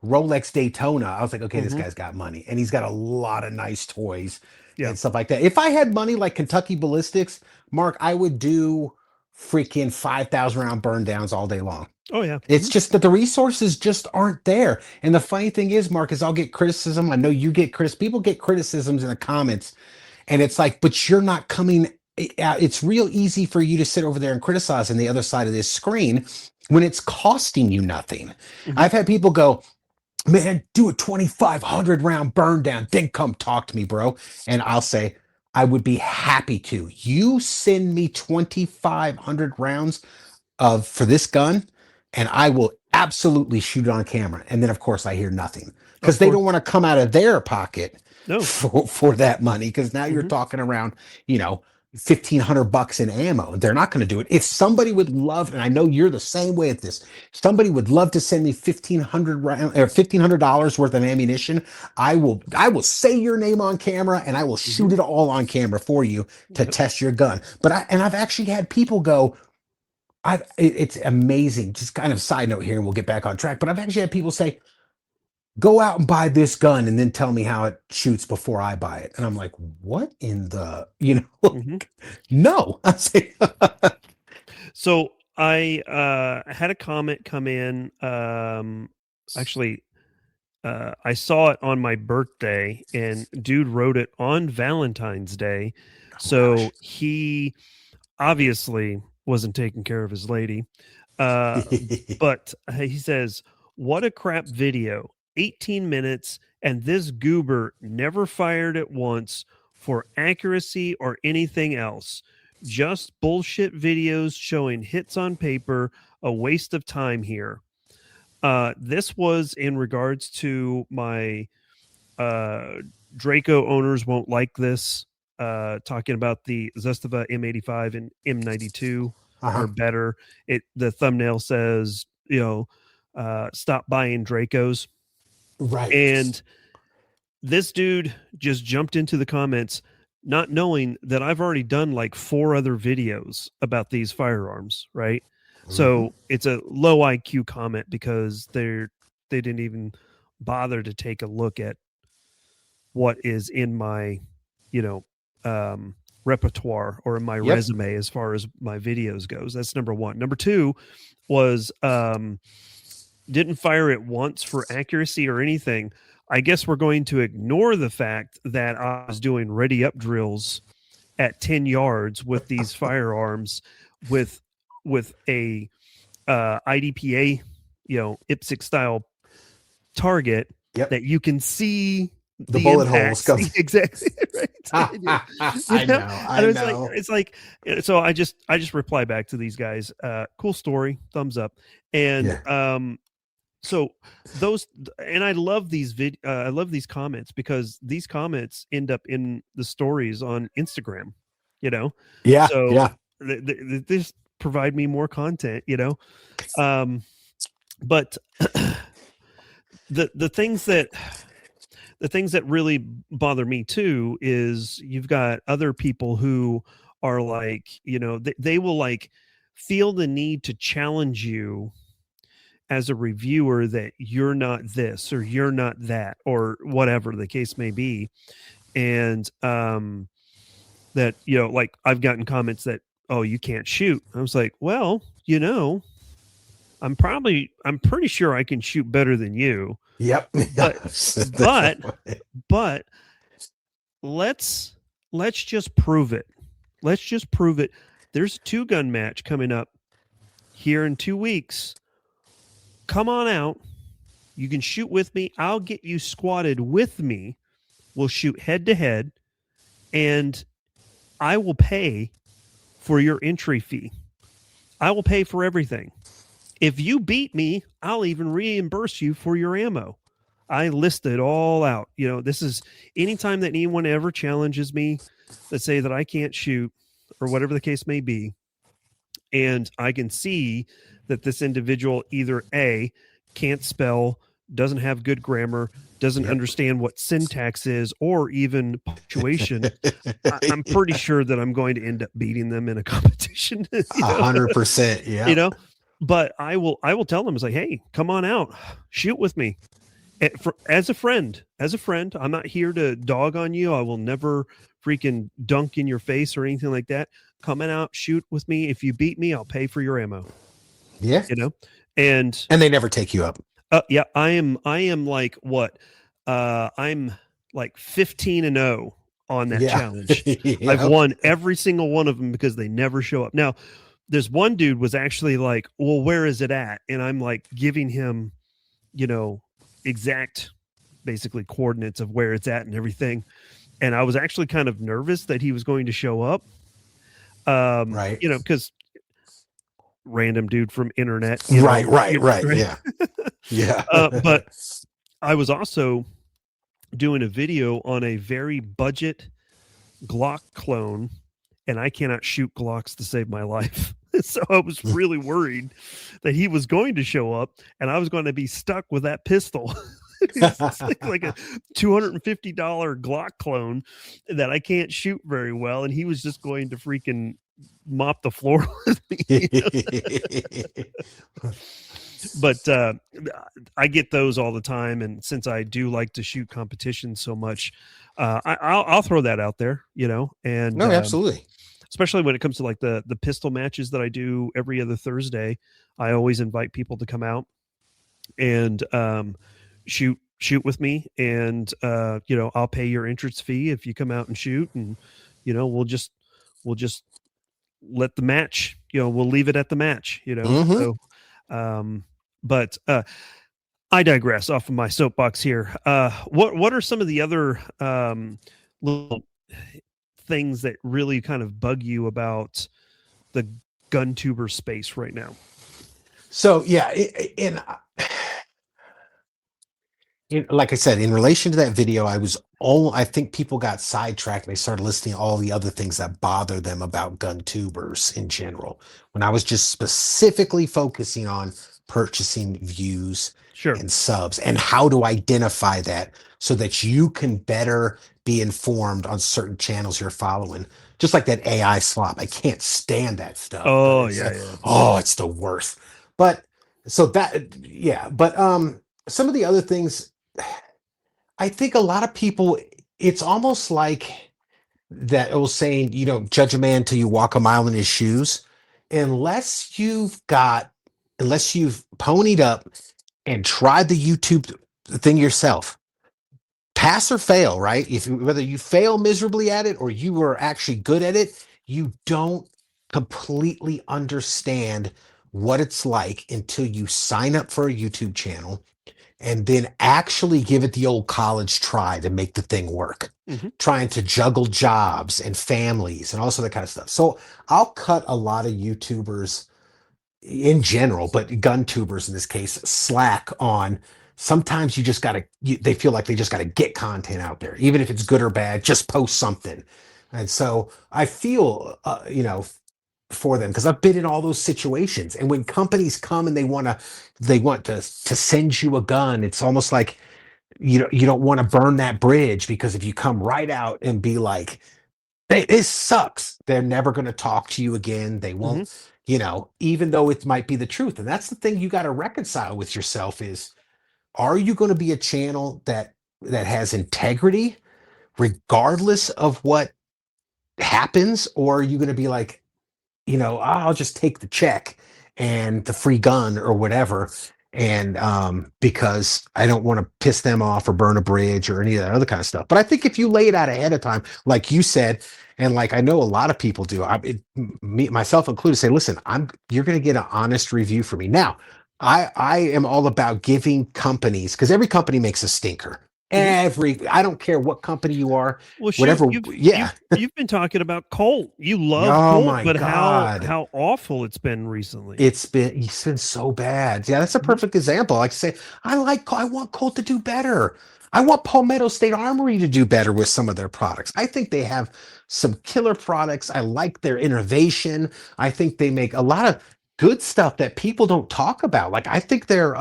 Rolex Daytona. I was like, okay, this guy's got money. And he's got a lot of nice toys and stuff like that. If I had money like Kentucky Ballistics, Mark, I would do freaking 5,000 round burn downs all day long. Oh yeah. It's just that the resources just aren't there. And the funny thing is, Mark, is I'll get criticism. I know you get people get criticisms in the comments, and it's like, but you're not coming out. It's real easy for you to sit over there and criticize on the other side of this screen when it's costing you nothing. I've had people go, man, do a 2,500 round burn down, then come talk to me, bro. And I'll say, I would be happy to. You send me 2,500 rounds for this gun, and I will absolutely shoot it on camera. And then, of course, I hear nothing because they don't want to come out of their pocket for that money. Because now you're talking around, $1,500 in ammo. They're not going to do it. If somebody would love, and I know you're the same way at this, somebody would love to send me $1,500 worth of ammunition, I will say your name on camera and I will shoot it all on camera for you to test your gun. But I've actually had people go, it's amazing. Just kind of side note here, and we'll get back on track. But I've actually had people say, go out and buy this gun and then tell me how it shoots before I buy it. And I'm like, what in the, no. I say, so I had a comment come in. Actually, I saw it on my birthday, and dude wrote it on Valentine's Day. So he obviously wasn't taking care of his lady. But he says, what a crap video. 18 minutes, and this goober never fired it once for accuracy or anything else. Just bullshit videos showing hits on paper. A waste of time here. This was in regards to my Draco owners won't like this. Talking about the Zestava M85 and M92 are better. The thumbnail says, stop buying Dracos. Right. And this dude just jumped into the comments, not knowing that I've already done like 4 other videos about these firearms, right? So it's a low IQ comment because they didn't even bother to take a look at what is in my, repertoire or in my resume as far as my videos goes. That's number one. Number two was didn't fire it once for accuracy or anything, I guess we're going to ignore the fact that I was doing ready up drills at 10 yards with these firearms with a IDPA, IPSC style target that you can see the bullet holes come. Exactly right. I know. It's like so I just reply back to these guys, cool story, thumbs up. And so those, and I love these I love these comments, because these comments end up in the stories on Instagram, so they just provide me more content, but the things that really bother me too is you've got other people who are like, they will like feel the need to challenge you as a reviewer that you're not this or you're not that or whatever the case may be. And that, like I've gotten comments that, oh, you can't shoot. I was like, well, I'm pretty sure I can shoot better than you. Yep. But let's just prove it. Let's just prove it. There's a 2-gun match coming up here in 2 weeks. Come on out. You can shoot with me. I'll get you squatted with me. We'll shoot head to head, and I will pay for your entry fee. I will pay for everything. If you beat me, I'll even reimburse you for your ammo. I list it all out. This is anytime that anyone ever challenges me, that say that I can't shoot or whatever the case may be, and I can see that this individual either A, can't spell, doesn't have good grammar, doesn't understand what syntax is, or even punctuation, I'm pretty sure that I'm going to end up beating them in a competition. 100%. Yeah. But I will tell them, it's like, hey, come on out, shoot with me. As a friend, I'm not here to dog on you. I will never freaking dunk in your face or anything like that. Coming out, shoot with me. If you beat me, I'll pay for your ammo. Yeah. And they never take you up. Yeah, I am like what? I'm like 15-0 on that challenge. I've won every single one of them because they never show up. Now, there's one dude was actually like, well, where is it at? And I'm like giving him, exact basically coordinates of where it's at and everything. And I was actually kind of nervous that he was going to show up. Right. Because random dude from internet. Right. Yeah. Yeah. But I was also doing a video on a very budget Glock clone, and I cannot shoot Glocks to save my life. So I was really worried that he was going to show up and I was going to be stuck with that pistol. It's like a $250 Glock clone that I can't shoot very well, and he was just going to freaking mop the floor with me. But I get those all the time, and since I do like to shoot competitions so much, I'll throw that out there, and no, absolutely. Especially when it comes to like the pistol matches that I do every other Thursday. I always invite people to come out and shoot with me, and I'll pay your entrance fee if you come out and shoot, and we'll just let the match, we'll leave it at the match, Mm-hmm. So but I digress off of my soapbox here. What are some of the other little things that really kind of bug you about the GunTuber space right now? So yeah, like I said, in relation to that video, I think people got sidetracked and they started listing all the other things that bother them about GunTubers in general, when I was just specifically focusing on purchasing views and subs and how to identify that so that you can better be informed on certain channels you're following. Just like that AI slop. I can't stand that stuff. Oh yeah. Oh, it's the worst. But so that, yeah. But some of the other things, I think a lot of people, it's almost like that old saying, judge a man till you walk a mile in his shoes. Unless you've ponied up and try the YouTube thing yourself. Pass or fail, right? Whether you fail miserably at it or you are actually good at it, you don't completely understand what it's like until you sign up for a YouTube channel and then actually give it the old college try to make the thing work. Trying to juggle jobs and families and all that kind of stuff. So I'll cut a lot of YouTubers in general, but GunTubers in this case, slack on. Sometimes you just gotta. They feel like they just gotta get content out there, even if it's good or bad. Just post something, and so I feel, for them because I've been in all those situations. And when companies come and they want to send you a gun, it's almost like you don't want to burn that bridge because if you come right out and be like, hey, this sucks, they're never going to talk to you again. They won't, even though it might be the truth. And that's the thing you got to reconcile with yourself is, are you going to be a channel that has integrity regardless of what happens? Or are you going to be like, I'll just take the check and the free gun or whatever. And because I don't want to piss them off or burn a bridge or any of that other kind of stuff. But I think if you lay it out ahead of time, like you said, and like I know a lot of people do, me myself included, say, listen, you're going to get an honest review from me. Now, I am all about giving companies, because every company makes a stinker. I don't care what company you are, well, whatever. You've been talking about Colt. You love Colt, my but God. how awful it's been recently. It's been so bad. Yeah, that's a perfect example. Like I say, I want Colt to do better. I want Palmetto State Armory to do better with some of their products. I think they have some killer products. I like their innovation. I think they make a lot of good stuff that people don't talk about. Like I think their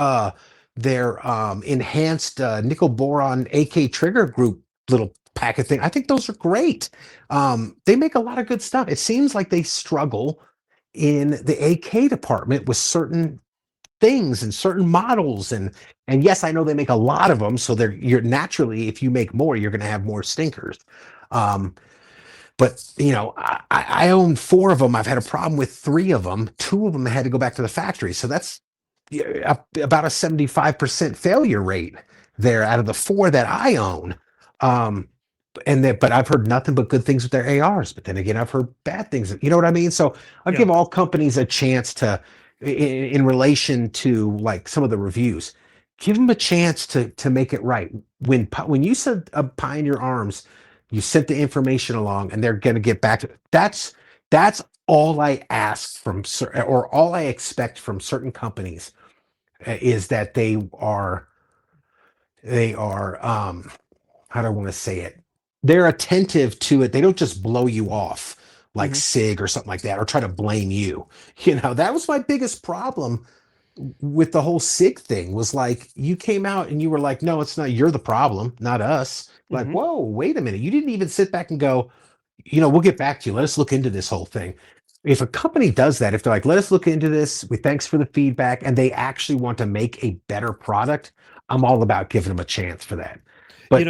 enhanced nickel boron AK trigger group little packet thing, I think those are great. They make a lot of good stuff. It seems like they struggle in the AK department with certain things and certain models, and yes, I know they make a lot of them, so you're naturally, if you make more, you're going to have more stinkers. But I own 4 of them. I've had a problem with 3 of them. 2 of them had to go back to the factory, so that's about a 75% failure rate there out of the 4 that I own. But I've heard nothing but good things with their ARs. But then again, I've heard bad things. You know what I mean? So I'll give all companies a chance to, in relation to like some of the reviews, give them a chance to make it right. When you said Pioneer Arms, you sent the information along, and they're going to get back to that's all I ask from, or all I expect from certain companies, is that they are how do I want to say it? They're attentive to it. They don't just blow you off like SIG or something like that, or try to blame you. That was my biggest problem with the whole SIG thing, was like, you came out and you were like, no, it's not, you're the problem, not us. Like, whoa, wait a minute. You didn't even sit back and go, we'll get back to you. Let us look into this whole thing. If a company does that, if they're like, let us look into this, thanks for the feedback, and they actually want to make a better product, I'm all about giving them a chance for that. But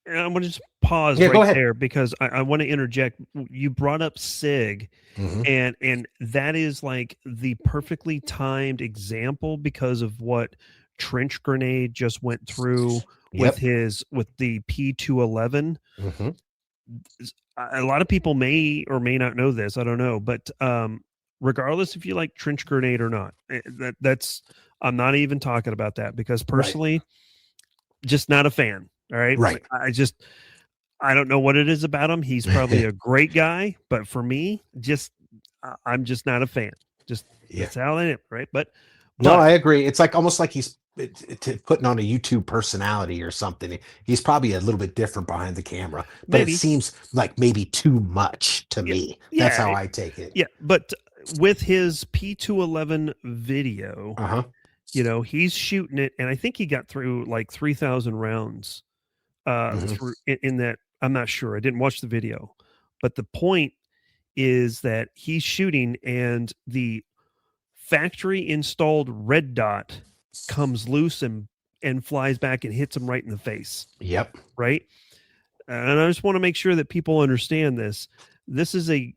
and I'm going to just pause there because I want to interject. You brought up SIG, and that is like the perfectly timed example because of what Trench Grenade just went through with the P211. A lot of people may or may not know this. I don't know, but regardless if you like Trench Grenade or not, that's I'm not even talking about that, because personally, just not a fan. All right. Right. I don't know what it is about him. He's probably a great guy, but for me, I'm just not a fan. That's how I am. Right. But no, I agree. It's like almost like he's putting on a YouTube personality or something. He's probably a little bit different behind the camera, but it seems like maybe too much to me. That's how I take it. Yeah. But with his P211 video, he's shooting it, and I think he got through like 3,000 rounds through in that. I'm not sure. I didn't watch the video, but the point is that he's shooting, and the factory installed red dot comes loose and flies back and hits him right in the face. Yep. Right. And I just want to make sure that people understand this. This is a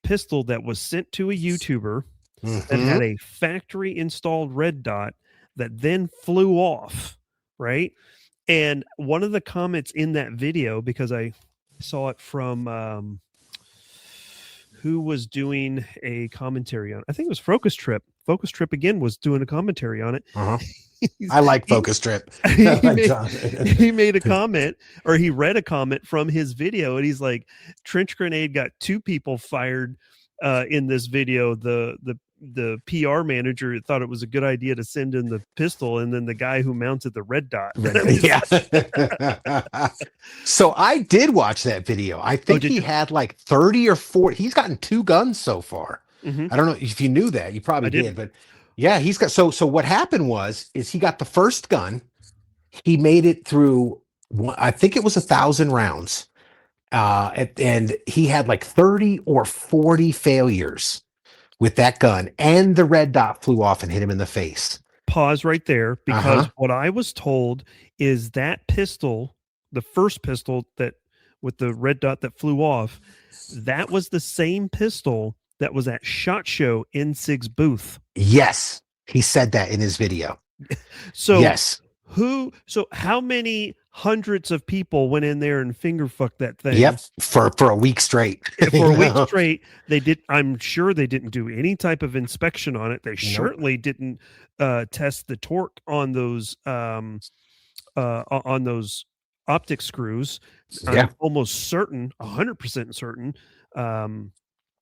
pistol that was sent to a YouTuber that had a factory installed red dot that then flew off, right? And one of the comments in that video, because I saw it from who was doing a commentary on it? I think it was Focus Trip. Focus Trip again was doing a commentary on it. I like Focus Trip. He made a comment, or he read a comment from his video, and he's like, Trench Grenade got 2 people fired in this video. The PR manager thought it was a good idea to send in the pistol, and then the guy who mounted the red dot. Yeah. So I did watch that video. I think he had like 30 or 40. He's gotten 2 guns so far. Mm-hmm. I don't know if you knew that. You probably did, but yeah, he's got. So what happened is he got the first gun. He made it through. I think it was 1,000 rounds, and he had like 30 or 40 failures with that gun, and the red dot flew off and hit him in the face. Pause right there, because what I was told is that pistol, the first pistol that with the red dot that flew off, that was the same pistol that was at SHOT Show in SIG's booth. Yes, he said that in his video. So yes. So how many hundreds of people went in there and finger fucked that thing? Yep, for a week straight. For a week straight, they did. I'm sure they didn't do any type of inspection on it. They certainly didn't test the torque on those optic screws. Yeah. I'm almost certain, 100% certain.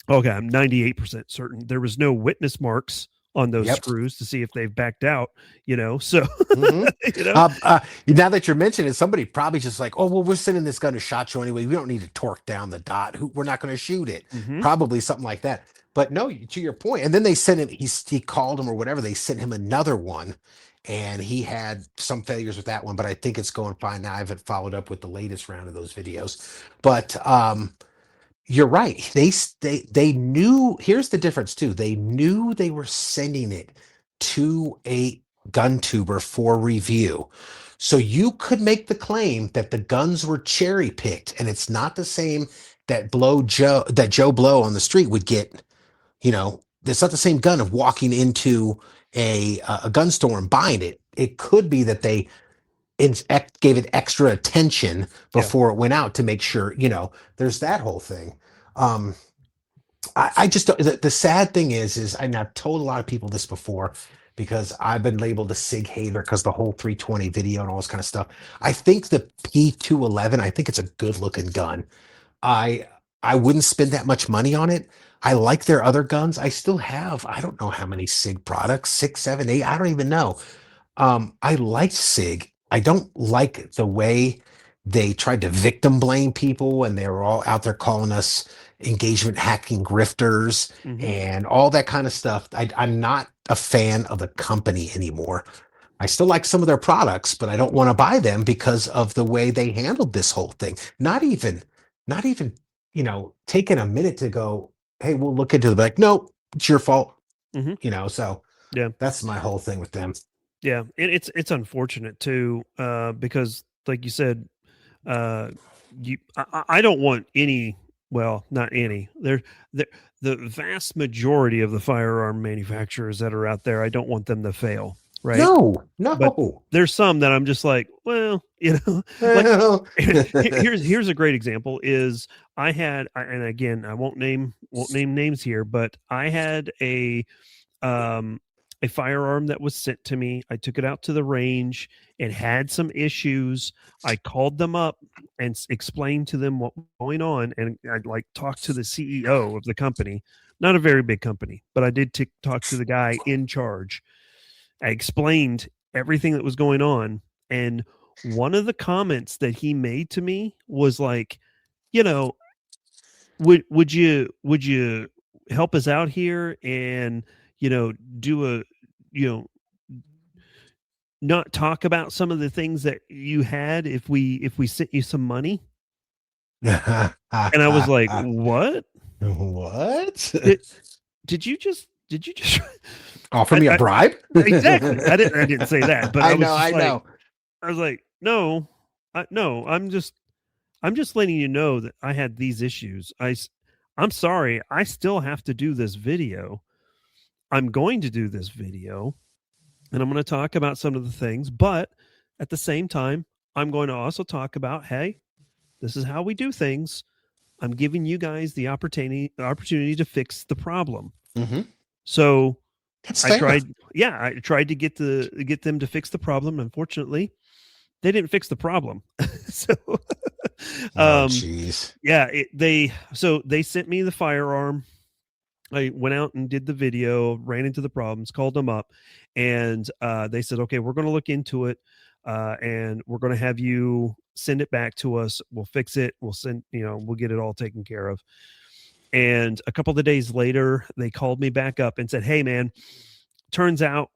Okay, I'm 98% certain there was no witness marks on those screws to see if they've backed out, so now that you're mentioning it, somebody probably just like, oh, well, we're sending this gun to SHOT Show anyway, we don't need to torque down the dot, we're not going to shoot it. Probably something like that. But no, to your point, and then they sent him, he called him or whatever, they sent him another one, and he had some failures with that one, but I think it's going fine now. I haven't followed up with the latest round of those videos, but you're right. They knew. Here's the difference too. They knew they were sending it to a GunTuber for review, so you could make the claim that the guns were cherry picked, and it's not the same that Joe Blow on the street would get. It's not the same gun of walking into a gun store and buying it. It could be that they gave it extra attention before it went out to make sure, there's that whole thing. I just, the sad thing is I've told a lot of people this before, because I've been labeled a SIG hater because the whole 320 video and all this kind of stuff. I think the P211, I think it's a good looking gun. I wouldn't spend that much money on it. I like their other guns. I still have, I don't know how many SIG products, 6, 7, 8, I don't even know. I like SIG. I don't like the way they tried to victim blame people, and they were all out there calling us engagement hacking grifters and all that kind of stuff. I'm not a fan of the company anymore. I still like some of their products, but I don't want to buy them because of the way they handled this whole thing. Not even, taking a minute to go, hey, we'll look into it. Like, no, it's your fault. So yeah, that's my whole thing with them. Yeah, it's unfortunate too, because like you said, I don't want any. Well, not any. The vast majority of the firearm manufacturers that are out there, I don't want them to fail. Right? No. But there's some that I'm just like, well, like, here's a great example. Is I had, and again, I won't name names here, but I had a firearm that was sent to me. I took it out to the range. It had some issues. I called them up and explained to them what was going on. And I talked to the CEO of the company, not a very big company, but I did talk to the guy in charge. I explained everything that was going on. And one of the comments that he made to me was like, would you help us out here and, do not talk about some of the things that you had if we sent you some money? And I was like, what? Did you just offer me a bribe? Exactly. I didn't say that, but I know. I was like, no, I'm just letting you know that I had these issues. I'm sorry. I still have to do this video. I'm going to do this video. and I'm going to talk about some of the things, but at the same time, I'm going to also talk about, hey, this is how we do things. I'm giving you guys the opportunity to fix the problem. Mm-hmm. So That's I fair. tried to get them to fix the problem. Unfortunately, they didn't fix the problem. So, Oh, jeez. they sent me the firearm. I went out and did the video, ran into the problems, called them up, and they said, okay, we're going to look into it, and we're going to have you send it back to us. We'll fix it. We'll get it all taken care of. And a couple of days later, they called me back up and said, hey, man, turns out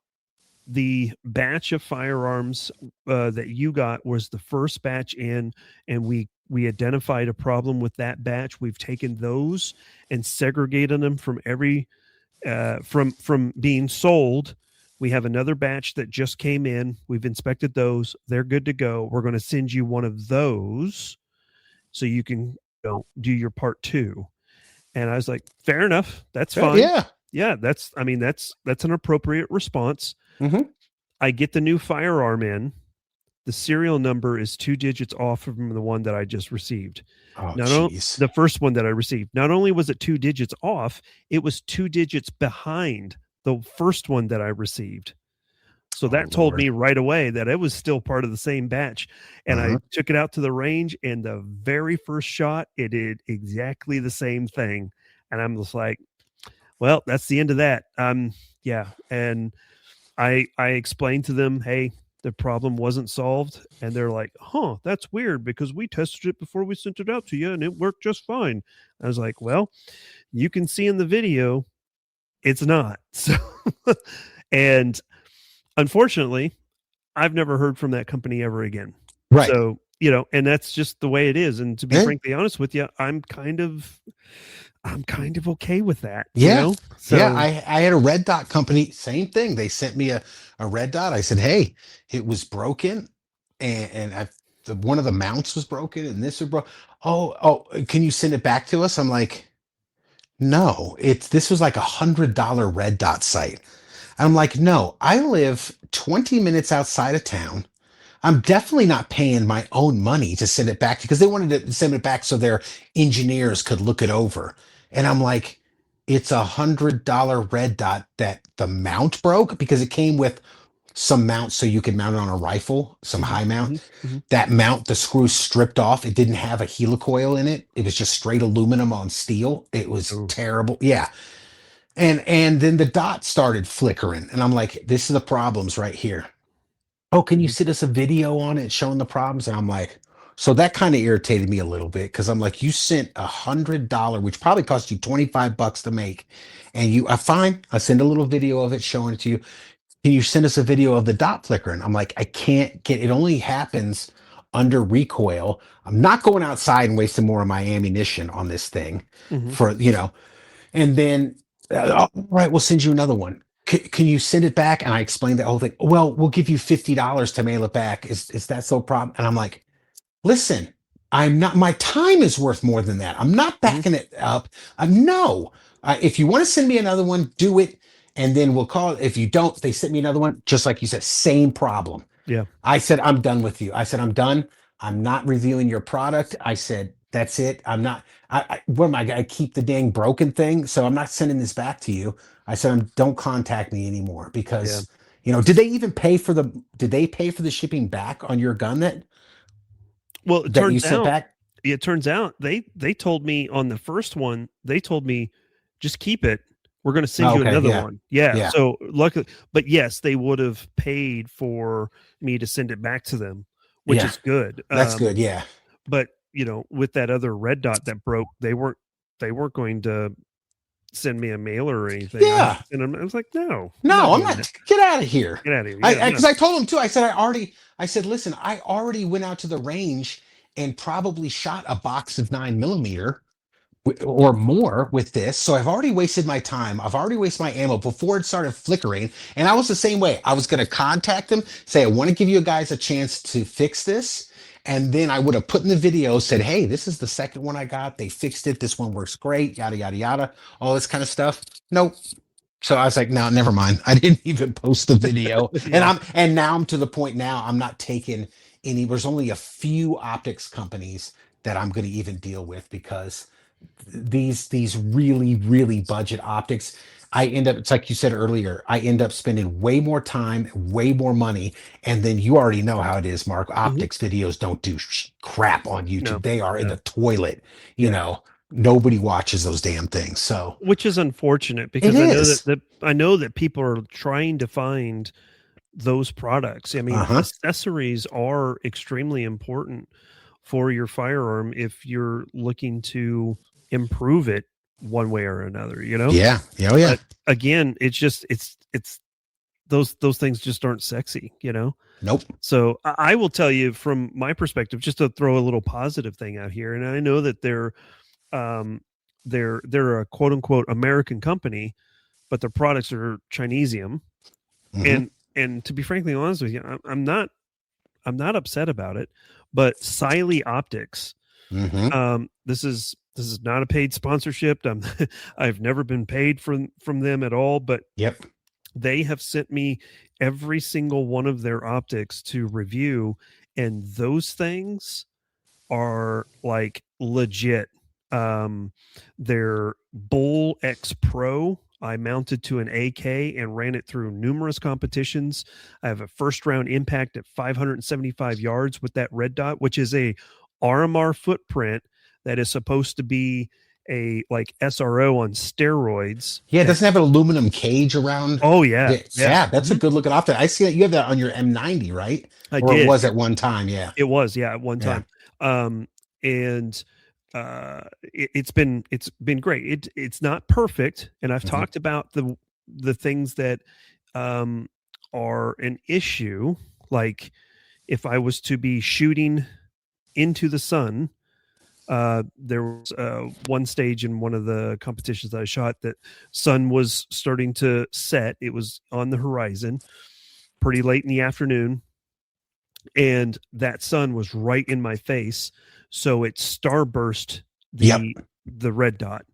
the batch of firearms that you got was the first batch in, and we identified a problem with that batch. We've taken those and segregated them from from being sold. We have another batch that just came in. We've inspected those. They're good to go. We're going to send you one of those so you can do your part 2. And I was like, fair enough. That's fine. Yeah. That's an appropriate response. Mm-hmm. I get the new firearm in. The serial number is 2 digits off from the one that I just received. Oh, jeez. The first one that I received. Not only was it 2 digits off, it was 2 digits behind the first one that I received. So that told me right away that it was still part of the same batch. And I took it out to the range, and the very first shot, it did exactly the same thing. And I'm just like, well, that's the end of that. Yeah. And I explained to them, hey, the problem wasn't solved. And they're like, huh, that's weird because we tested it before we sent it out to you and it worked just fine. I was like, well, you can see in the video, it's not. So, and unfortunately, I've never heard from that company ever again. Right. So, and that's just the way it is. And to be frankly honest with you, I'm kind of okay with that. Yeah. So, yeah. I had a red dot company. Same thing. They sent me a red dot. I said, hey, it was broken. And one of the mounts was broken and this was broke. Oh, can you send it back to us? I'm like, no, this was like $100 red dot site. I'm like, no, I live 20 minutes outside of town. I'm definitely not paying my own money to send it back because they wanted to send it back so their engineers could look it over. And I'm like, it's $100 red dot that the mount broke because it came with some mounts so you could mount it on a rifle, some high mount. That mount, the screw stripped off. It didn't have a helicoil in it. It was just straight aluminum on steel. It was terrible. Yeah. And then the dot started flickering. And I'm like, this is the problems right here. Oh, can you send us a video on it showing the problems? And I'm like, so that kind of irritated me a little bit because I'm like, you sent $100, which probably cost you $25 to make. And you are fine. I'll send a little video of it showing it to you. Can you send us a video of the dot flickering? I'm like, I can't get it. Only happens under recoil. I'm not going outside and wasting more of my ammunition on this thing for, and then, all right, we'll send you another one. Can you send it back? And I explained the whole thing. Well, we'll give you $50 to mail it back. Is that so problem? And I'm like, listen, I'm not, my time is worth more than that. I'm not backing it up. No, if you want to send me another one, do it. And then we'll call it. If you don't, they sent me another one. Just like you said, same problem. Yeah. I said, I'm done with you. I said, I'm done. I'm not reviewing your product. I said, that's it. I'm not, what am I going to keep the dang broken thing? So I'm not sending this back to you. I said, don't contact me anymore because, did they pay for the shipping back on your gun well, it turns out they told me on the first one, they told me just keep it. We're going to send you another one. Yeah. So luckily, but yes, they would have paid for me to send it back to them, which is good. That's good. Yeah. But with that other red dot that broke, they weren't going to send me a mailer or anything. Yeah. I was like, no, I'm not. Get out of here. Get out of here. Because I told him too. I said, listen, I already went out to the range and probably shot a box of 9mm or more with this. So I've already wasted my time. I've already wasted my ammo before it started flickering. And I was the same way. I was going to contact them, say, I want to give you guys a chance to fix this. And then I would have put in the video, said, hey, this is the second one I got. They fixed it. This one works great. Yada, yada, yada. All this kind of stuff. Nope. So I was like, no, never mind. I didn't even post the video. Yeah. And now I'm to the point now I'm not taking any, there's only a few optics companies that I'm going to even deal with because these really, really budget optics, I end up, it's like you said earlier, I end up spending way more time, way more money. And then you already know how it is, Mark. Mhm. Optics videos don't do crap on YouTube. No, They are in no. the toilet. You Yeah. know, nobody watches those damn things. So Which is unfortunate it because is. I know that people are trying to find those products. I mean, Uh-huh. accessories are extremely important for your firearm if you're looking to improve it one way or another, you know? Yeah. Yeah. Oh, yeah. But again, it's just it's those things just aren't sexy, you know? Nope. So I will tell you from my perspective, just to throw a little positive thing out here, and I know that um they're a quote unquote American company, but their products are Chinesium. Mm-hmm. And to be frankly honest with you, I'm not upset about it. But Siley Optics, Mm-hmm. this is not a paid sponsorship. I've never been paid from them at all, but Yep. they have sent me every single one of their optics to review, and those things are like legit. Um, their Bull X Pro, I mounted to an AK and ran it through numerous competitions. I have a first round impact at 575 yards with that red dot, which is a RMR footprint that is supposed to be a like SRO on steroids. Yeah, it That doesn't have an aluminum cage around. oh yeah, yeah. Yeah, that's a Mhm. good looking optic. I see that you have that on your M90, right? I Or it did. was at one time. Yeah. It was, yeah, at one Yeah. time. And it's been great. It's not perfect, and I've Hmm. talked about the things that um are an issue, like if I was to be shooting into the sun. There was one stage in one of the competitions that I shot that sun was starting to set. It was on the horizon pretty late in the afternoon, and that sun was right in my face, so it starburst Yep. the red dot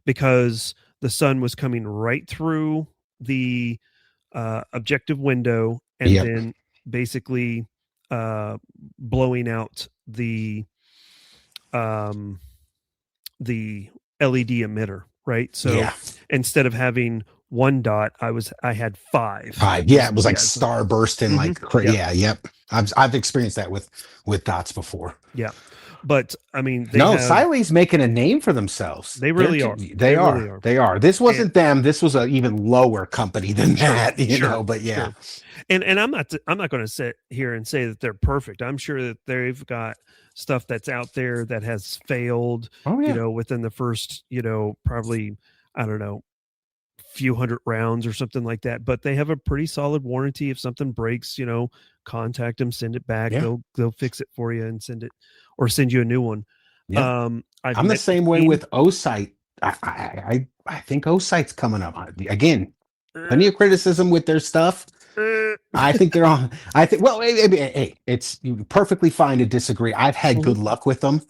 because the sun was coming right through the objective window and Yep. then basically blowing out um, the LED emitter, right? So Yeah. instead of having one dot, I had five. Five. Yeah, it was like Yeah, so, star bursting, mhm, like yeah, yeah. Yep. I've experienced that with dots before. yeah. But I mean, No, Siley's making a name for themselves. they really are. They They really are. are. They are. This And wasn't them. This was an even lower company than sure, that, you sure, know. But yeah. sure. And I'm not going to sit here and say that they're perfect. I'm sure that they've got stuff that's out there that has failed, Oh you yeah. know, within the first, you know, probably I don't know, few hundred rounds or something like that. But they have a pretty solid warranty. If something breaks, you know, contact them, send it back. Yeah. They'll fix it for you and send it or send you a new one. Yeah. I've I'm the met the same way team. with Osight. I think Osight's coming up again. Plenty Uh, of criticism with their stuff. uh, I think they're on. I think. Well, hey, it's perfectly fine to disagree. I've had mhm, good luck with them.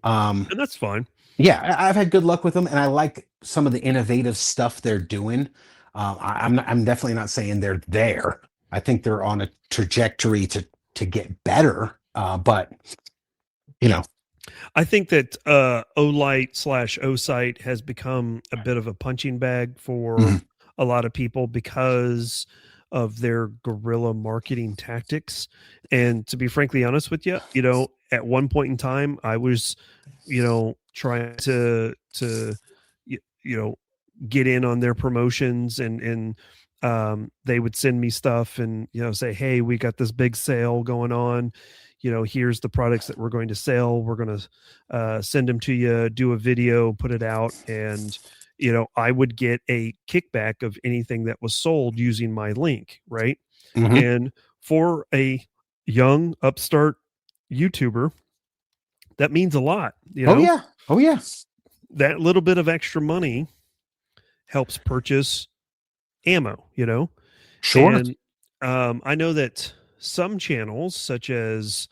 Um, and that's fine. yeah, I've had good luck with them, and I like some of the innovative stuff they're doing. I'm definitely not saying they're there. I think they're on a trajectory to get better. But you know, I think that Olight slash Osight has become a bit of a punching bag for mhm, a lot of people because of their guerrilla marketing tactics. And to be frankly honest with you, you know, at one point in time, I was, you know, trying to you know get in on their promotions and they would send me stuff and you know say, hey, we got this big sale going on, you know, here's the products that we're going to sell, we're going to send them to you, do a video, put it out, and you know I would get a kickback of anything that was sold using my link, right? mhm. And for a young upstart YouTuber, that means a lot, you Oh know. yeah, oh yeah, That little bit of extra money helps purchase ammo, you know? sure. And I know that some channels, such as,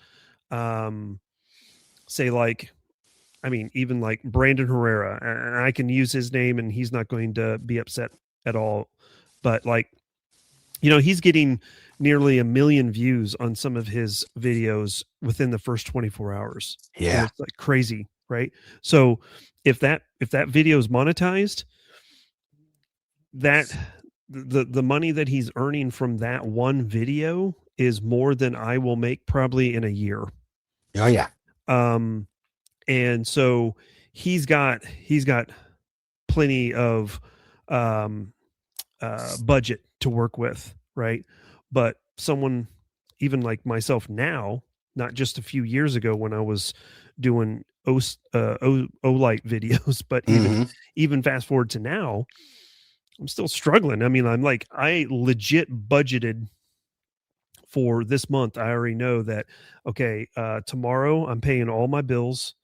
um, say, like, I mean, even like Brandon Herrera, and I can use his name and he's not going to be upset at all. but like, he's getting nearly 1 million views on some of his videos within the first 24 hours. Yeah. It's like crazy, right? So if that video is monetized, that the money that he's earning from that one video is more than I will make probably in a year. Oh yeah. And so he's got plenty of budget to work with, right? But someone even like myself now, not just a few years ago when I was doing O-light videos, but even fast forward to now, I'm still struggling. I mean, I legit budgeted for this month. I already know that, okay, tomorrow I'm paying all my bills.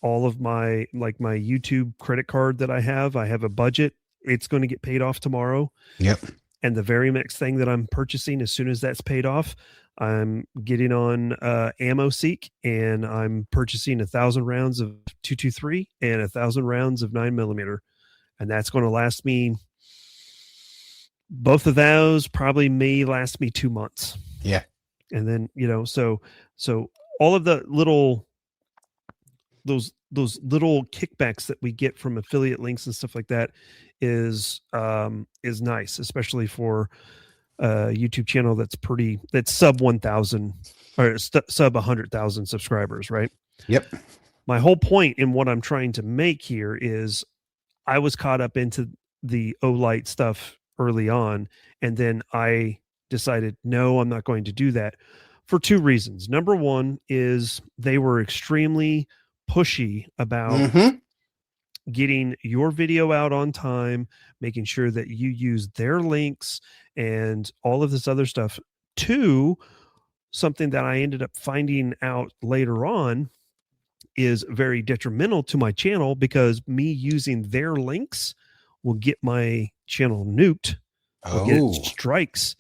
All of my YouTube credit card that I have a budget. It's going to get paid off tomorrow. Yep. And the very next thing that I'm purchasing, as soon as that's paid off, I'm getting on Ammo Seek, and I'm purchasing 1,000 rounds of 223 and 1,000 rounds of 9mm. And that's going to last me, both of those probably may last me 2 months. Yeah. And then, so all of the those little kickbacks that we get from affiliate links and stuff like that is nice, especially for a YouTube channel that's sub 1,000 or sub 100,000 subscribers, right? Yep. My whole point in what I'm trying to make here is I was caught up into the O-light stuff early on, and then I decided, no, I'm not going to do that for 2 reasons. Number one is they were extremely pushy about getting your video out on time, making sure that you use their links and all of this other stuff. 2, something that I ended up finding out later on is very detrimental to my channel, because me using their links will get my channel nuked. Will get strikes,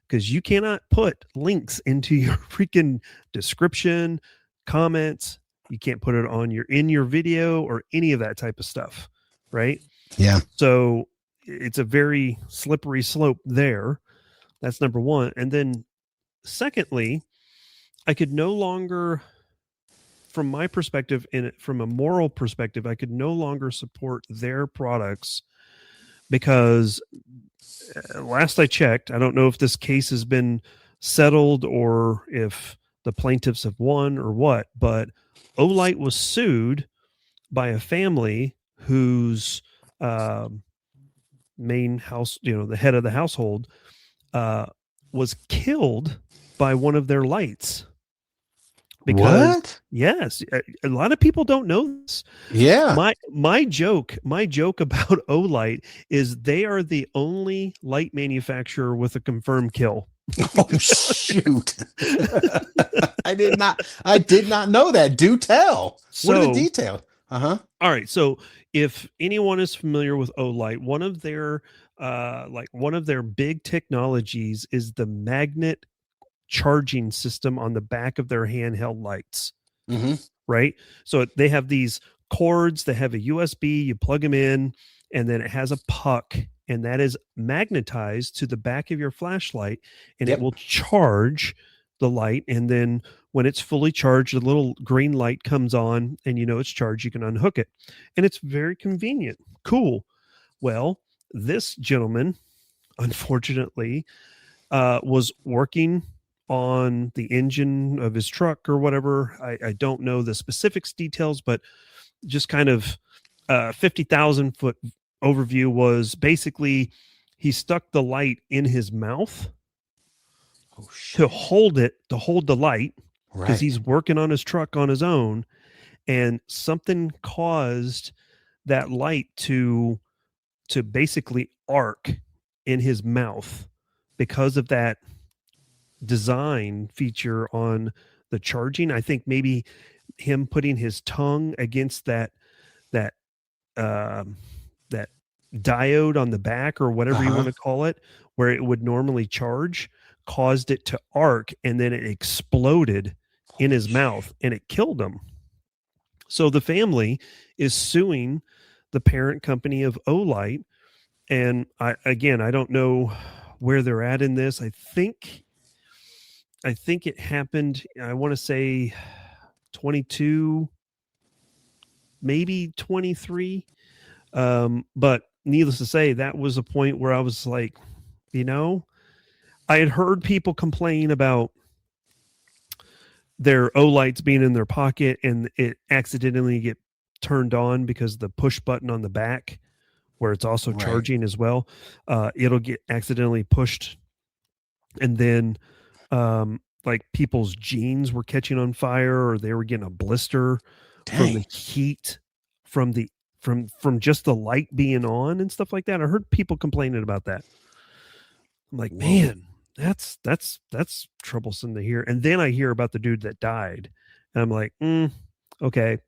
because you cannot put links into your freaking description, comments. You can't put it on in your video or any of that type of stuff, right? Yeah. So it's a very slippery slope there. That's number one. And then secondly, I could no longer, from my perspective and from a moral perspective, I could no longer support their products, because last I checked, I don't know if this case has been settled or if the plaintiffs have won or what, but O-light was sued by a family whose main house, the head of the household, was killed by one of their lights. Because, what? Yes, a lot of people don't know this. Yeah. My joke about O-light is they are the only light manufacturer with a confirmed kill. Oh shoot. I did not know that. Do tell. What are the details? All right. So if anyone is familiar with O-light, one of their big technologies is the magnet charging system on the back of their handheld lights. Right. So they have these cords, they have a USB, you plug them in, and then it has a puck, and that is magnetized to the back of your flashlight, and it will charge the light. And then when it's fully charged, a little green light comes on, and it's charged. You can unhook it, and it's very convenient. Cool. Well, this gentleman, unfortunately, was working on the engine of his truck or whatever. I don't know the specifics details, but just kind of 50,000 foot overview was basically he stuck the light in his mouth to hold the light, because he's working on his truck on his own, and something caused that light to basically arc in his mouth because of that design feature on the charging. I think maybe him putting his tongue against that diode on the back, or whatever you want to call it, where it would normally charge, caused it to arc, and then it exploded in his mouth, and it killed him. So the family is suing the parent company of O-light And I don't know where they're at in this. I think it happened, I want to say 22, maybe 23. But needless to say, that was a point where I was like, I had heard people complain about their O lights being in their pocket and it accidentally get turned on because the push button on the back, where it's also Right. charging as well, it'll get accidentally pushed, and then like people's jeans were catching on fire, or they were getting a blister from the Dang. heat from the from just the light being on and stuff like that. I heard people complaining about that. I'm like, Whoa. man, that's troublesome to hear. And then I hear about the dude that died, and I'm like, okay,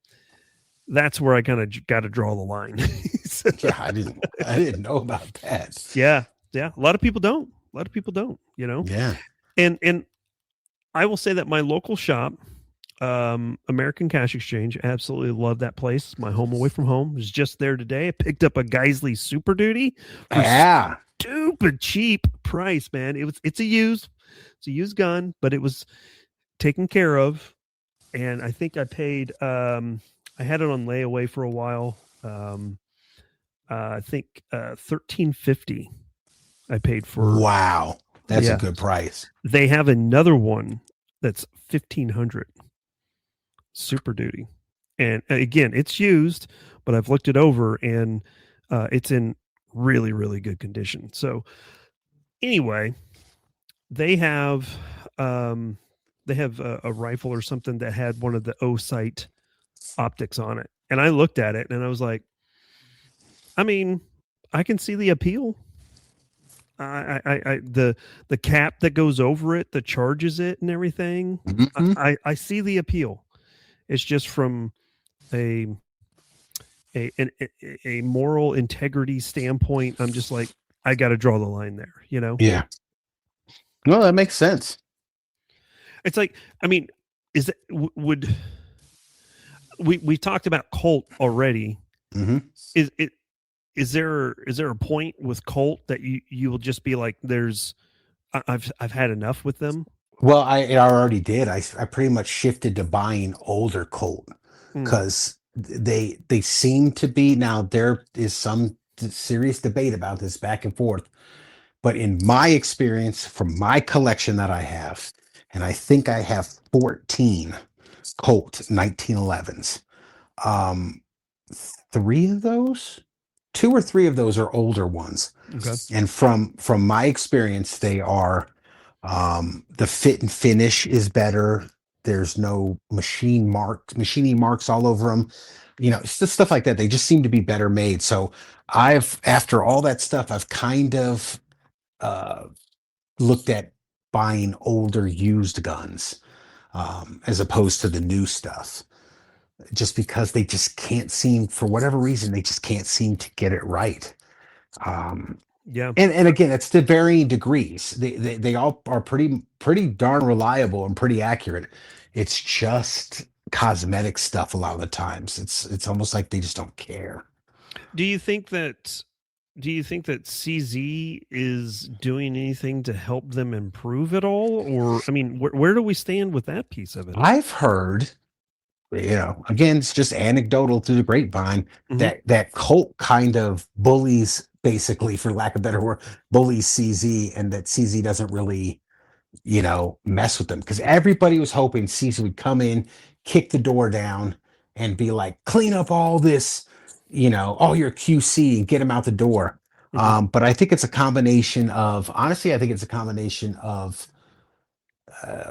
that's where I kind of got to draw the line. So, Yeah, I didn't know about that. yeah. A lot of people don't. Yeah. And I will say that my local shop, American Cash Exchange, absolutely love that place. My home away from home, was just there today. I picked up a Geisley Super Duty for Yeah. stupid cheap price, man. It's a used gun, but it was taken care of, and I think I paid. I had it on layaway for a while. I think $13.50. I paid for. Wow, that's a good price. They have another one that's $1,500. Super Duty, and again, it's used, but I've looked it over, and it's in really, really good condition. So anyway, they have a rifle or something that had one of the O-sight optics on it, and I looked at it and I was like, I mean, I can see the appeal. The cap that goes over it, that charges it and everything. Mm-hmm. I see the appeal. It's just from a moral integrity standpoint, I'm just like, I got to draw the line there, Yeah. Well, that makes sense. It's like, I mean, is it would we talked about Colt already? Mm-hmm. Is there a point with Colt that you will just be like, I've had enough with them? Well, I already did. I pretty much shifted to buying older Colt because they seem to be, now there is some serious debate about this back and forth, but in my experience from my collection that I have, and I think I have 14 Colt 1911s. Two or three of those are older ones. Okay. And from my experience, they are, the fit and finish is better. There's no machining marks all over them. It's just stuff like that. They just seem to be better made. So after all that stuff, I've kind of looked at buying older used guns, as opposed to the new stuff, just because they just can't seem, for whatever reason, they just can't seem to get it right. Yeah. And again, it's to varying degrees. They all are pretty darn reliable and pretty accurate. It's just cosmetic stuff a lot of the times. It's almost like they just don't care. Do you think that CZ is doing anything to help them improve at all? Or, I mean, where do we stand with that piece of it? I've heard, again, it's just anecdotal through the grapevine, that Colt kind of bullies, basically, for lack of a better word, bullies CZ, and that CZ doesn't really, mess with them, because everybody was hoping CZ would come in, kick the door down, and be like, clean up all this, all your QC, and get them out the door. But I think it's a combination of, honestly,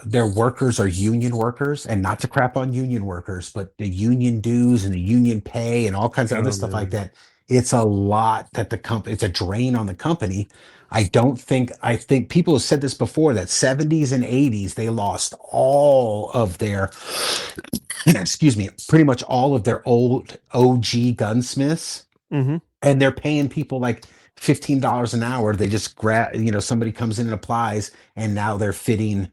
their workers are union workers, and not to crap on union workers, but the union dues and the union pay and all kinds of other stuff like that. It's a lot that it's a drain on the company. I think people have said this before, that 70s and 80s, they lost all of their, pretty much all of their old OG gunsmiths. And they're paying people like $15 an hour. They just grab, somebody comes in and applies, and now they're fitting,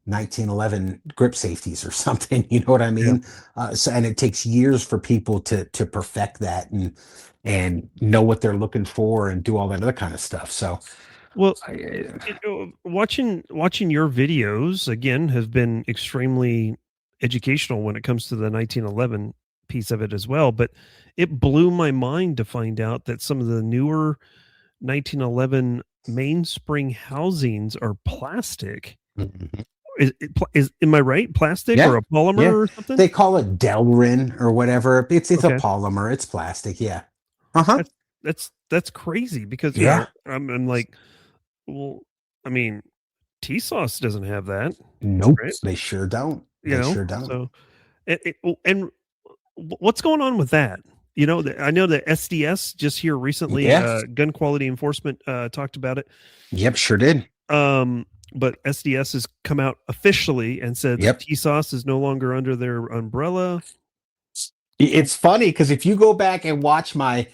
1911 grip safeties or something. You know what I Yeah. mean? And it takes years for people to perfect that and know what they're looking for and do all that other kind of stuff. So, Well, I, watching your videos again has been extremely educational when it comes to the 1911 piece of it as well. But it blew my mind to find out that some of the newer 1911 mainspring housings are plastic. Mhm. Is am I right? Plastic or Yeah, a polymer yeah. or something? They call it Delrin or whatever. It's a Okay. polymer. It's plastic. Yeah. Uh huh. That's that's crazy because, Yeah. I'm like, well, I mean, T-sauce doesn't have that, Nope. right? They sure don't. They sure don't. So and what's going on with that? I know that SDS just here recently, Yeah. gun quality enforcement, talked about it. Yep. Sure did. Um, but SDS has come out officially and said that Yep. T-sauce is no longer under their umbrella. It's funny because if you go back and watch my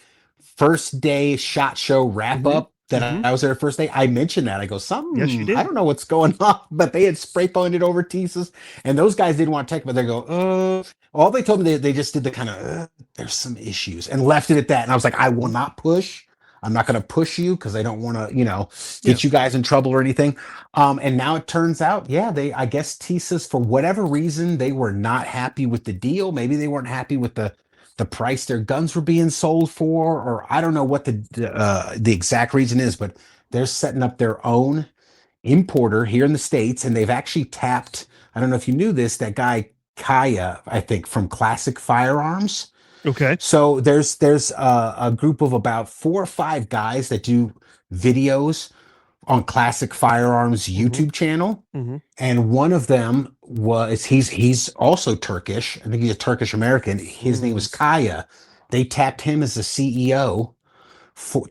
first day SHOT Show wrap Mhm. up that Mhm. I was there the first day, I mentioned that. I go, Yes, you I did. don't know what's going on, but they had spray painted over Teesus, and those guys didn't want to take, but they go, all they told me they just did the kind of, there's some issues and left it at that. And I was like, I will Mhm. not push. I'm not going to push you because I don't want to, Yeah. get you guys in trouble or anything. And now it turns out, yeah, I guess Teesus, for whatever reason, they were not happy with the deal. Maybe they weren't happy with the price their guns were being sold for, or I don't know what the exact reason is, but they're setting up their own importer here in the States, and they've actually tapped. I don't know if you knew this, that guy Kaya, I think, from Classic Firearms. Okay. So there's a group of about 4 or 5 guys that do videos on Classic Firearms Mhm. YouTube channel, Mhm. and one of them was he's also Turkish. I think he's a Turkish American. His name Mm. was Kaya. They tapped him as the CEO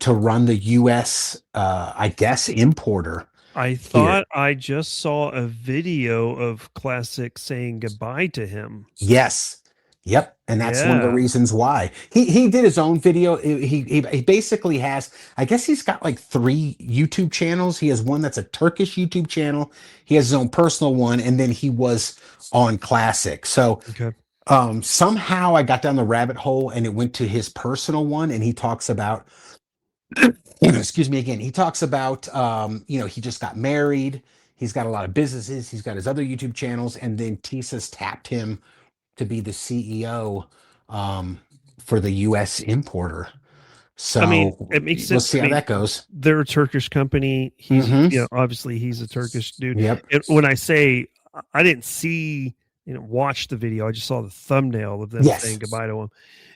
to run the U.S. I guess importer I here. thought I just saw a video of Classic saying goodbye to him. Yes. Yep, and that's one of the Yeah. reasons why he did his own video. He basically has, I guess he's got like 3 YouTube channels. He has one that's a Turkish YouTube channel. He has his own personal one, and then he was on Classic. So Okay. somehow I got down the rabbit hole and it went to his personal one, and he talks about, excuse me again, he talks about, he just got married. He's got a lot of businesses. He's got his other YouTube channels, and then Tisa's tapped him to be the CEO, um, for the U.S. importer. I mean, So it makes we'll sense. see I how mean, that goes. they're a Turkish company. Hmm. Obviously he's a Turkish dude. Yep. And when I say I didn't see, watch the video, I just saw the thumbnail of them saying Yes. goodbye to him.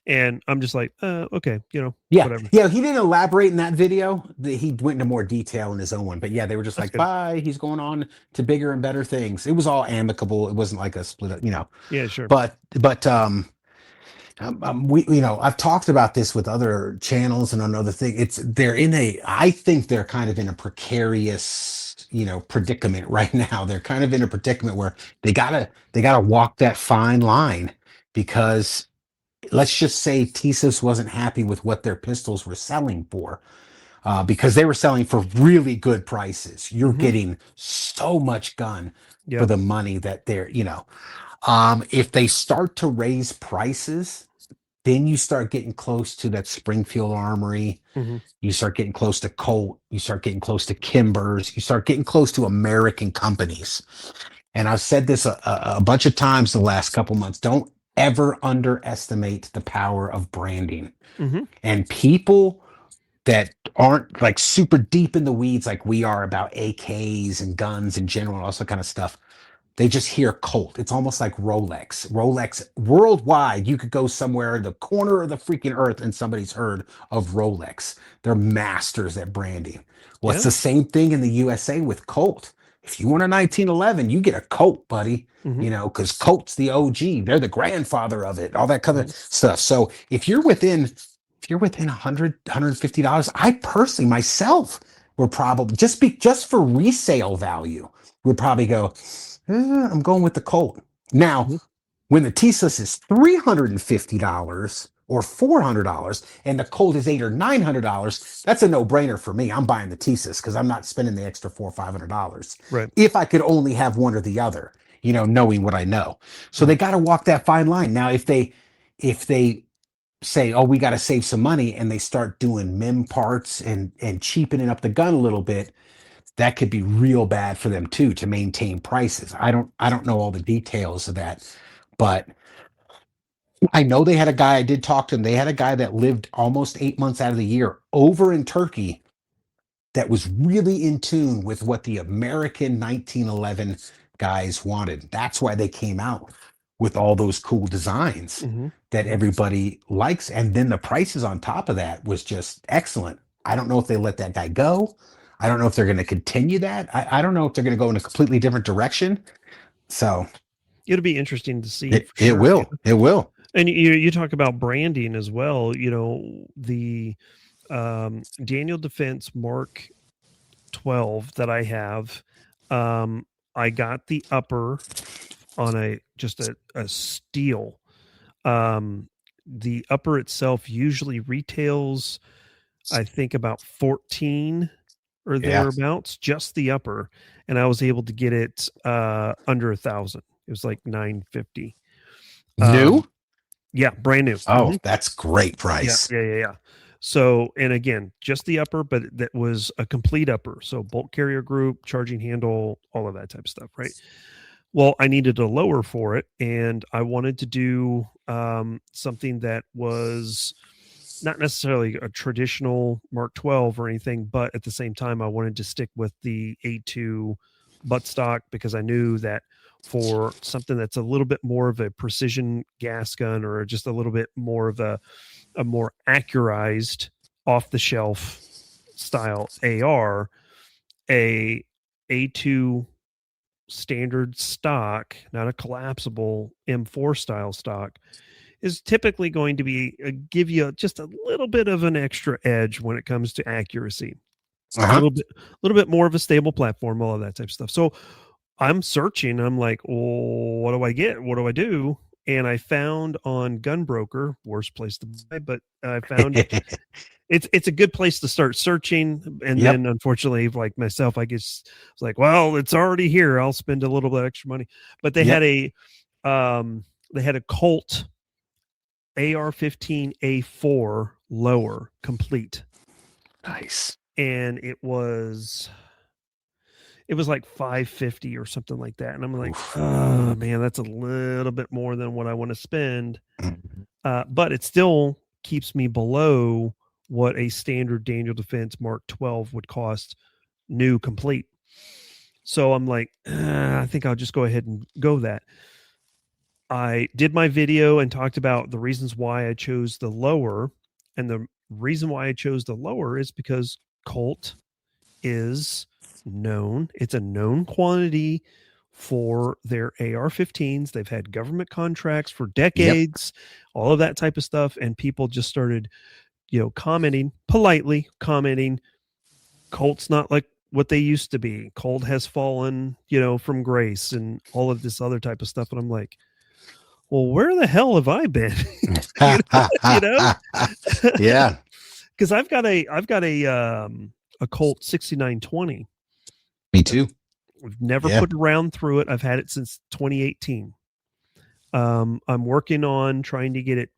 And I'm just like, okay, Yeah. whatever. Yeah. He didn't elaborate in that video. He went into more detail in his own one. But yeah, they were just That's like, good. bye. He's going on to bigger and better things. It was all amicable. It wasn't like a split up. Yeah, sure. But I've talked about this with other channels and another thing. I think they're kind of in a precarious, predicament right now. They're kind of in a predicament where they gotta walk that fine line, because let's just say Tisos wasn't happy with what their pistols were selling for, because they were selling for really good prices. You're Hmm. getting so much gun for Yeah. the money that if they start to raise prices, then you start getting close to that Springfield Armory. Hmm. You start getting close to Colt. You start getting close to Kimbers. You start getting close to American companies. And I've said this a bunch of times the last couple months. Don't ever underestimate the power of branding. Hmm. And people that aren't like super deep in the weeds like we are about AKs and guns in general, and all that kind of stuff, they just hear Colt. It's almost like Rolex. Rolex worldwide, you could go somewhere in the corner of the freaking earth and somebody's heard of Rolex. They're masters at branding. Well, it's Yeah. the same thing in the USA with Colt. If you want a 1911, you get a Colt, buddy. Hmm. Because Colt's the OG. They're the grandfather of it, all that kind of Hmm. stuff. So if you're within $150, I personally myself would probably just for resale value would probably go, I'm going with the Colt. Now, Hmm. when the T-Sus is $350, or $400 and the Colt is $800 or $900, that's a no-brainer for me. I'm buying the Thesis because I'm not spending the extra $400 or $500 Right. if I could only have one or the other, knowing what I know. So they got to walk that fine line. Now, if they say, oh, we got to save some money, and they start doing MIM parts and cheapening up the gun a little bit, that could be real bad for them too, to maintain prices. I don't know all the details of that, but I know they had a guy, I did talk to him. They had a guy that lived almost 8 months out of the year over in Turkey that was really in tune with what the American 1911 guys wanted. That's why they came out with all those cool designs that everybody likes. And then the prices on top of that was just excellent. I don't know if they let that guy go. I don't know if they're going to continue that. I don't know if they're going to go in a completely different direction. So it'll be interesting to see. It will. It will. And you talk about branding as well. The Daniel Defense Mark 12 that I have, I got the upper on a steel. The upper itself usually retails, I think, about 14 or thereabouts, just the upper, and I was able to get it under $1,000. It was like $950. New? Yeah, brand new. Oh, that's great price. Yeah. So, and again, just the upper, but that was a complete upper. So bolt carrier group, charging handle, all of that type of stuff, right? Well, I needed a lower for it, and I wanted to do something that was not necessarily a traditional Mark 12 or anything, but at the same time, I wanted to stick with the A2 buttstock because I knew that for something that's a little bit more of a precision gas gun, or just a little bit more of a more accurized off-the-shelf style AR, a A2 standard stock, not a collapsible M4 style stock, is typically going to be give you just a little bit of an extra edge when it comes to accuracy. A little bit more of a stable platform, all of that type of stuff. So I'm searching. I'm like, oh, what do I get? What do I do? And I found on Gun Broker, worst place to buy, but I found it's a good place to start searching. And then unfortunately, like myself, I guess it's like, well, it's already here. I'll spend a little bit extra money. But they had a Colt AR-15A4 lower complete. Nice. And it was like $550 or something like that. And I'm like, oh man, that's a little bit more than what I want to spend. But it still keeps me below what a standard Daniel Defense Mark 12 would cost new complete. So I'm like, I think I'll just go ahead and go that. I did my video and talked about the reasons why I chose the lower. And the reason why I chose the lower is because Colt is known. It's a known quantity for their AR-15s. They've had government contracts for decades, all of that type of stuff. And people just started, politely commenting, Colt's not like what they used to be. Colt has fallen, from grace and all of this other type of stuff. And I'm like, well, where the hell have I been? Yeah. Because I've got a Colt 6920. Me too. We've never put a round through it. I've had it since 2018. I'm working on trying to get it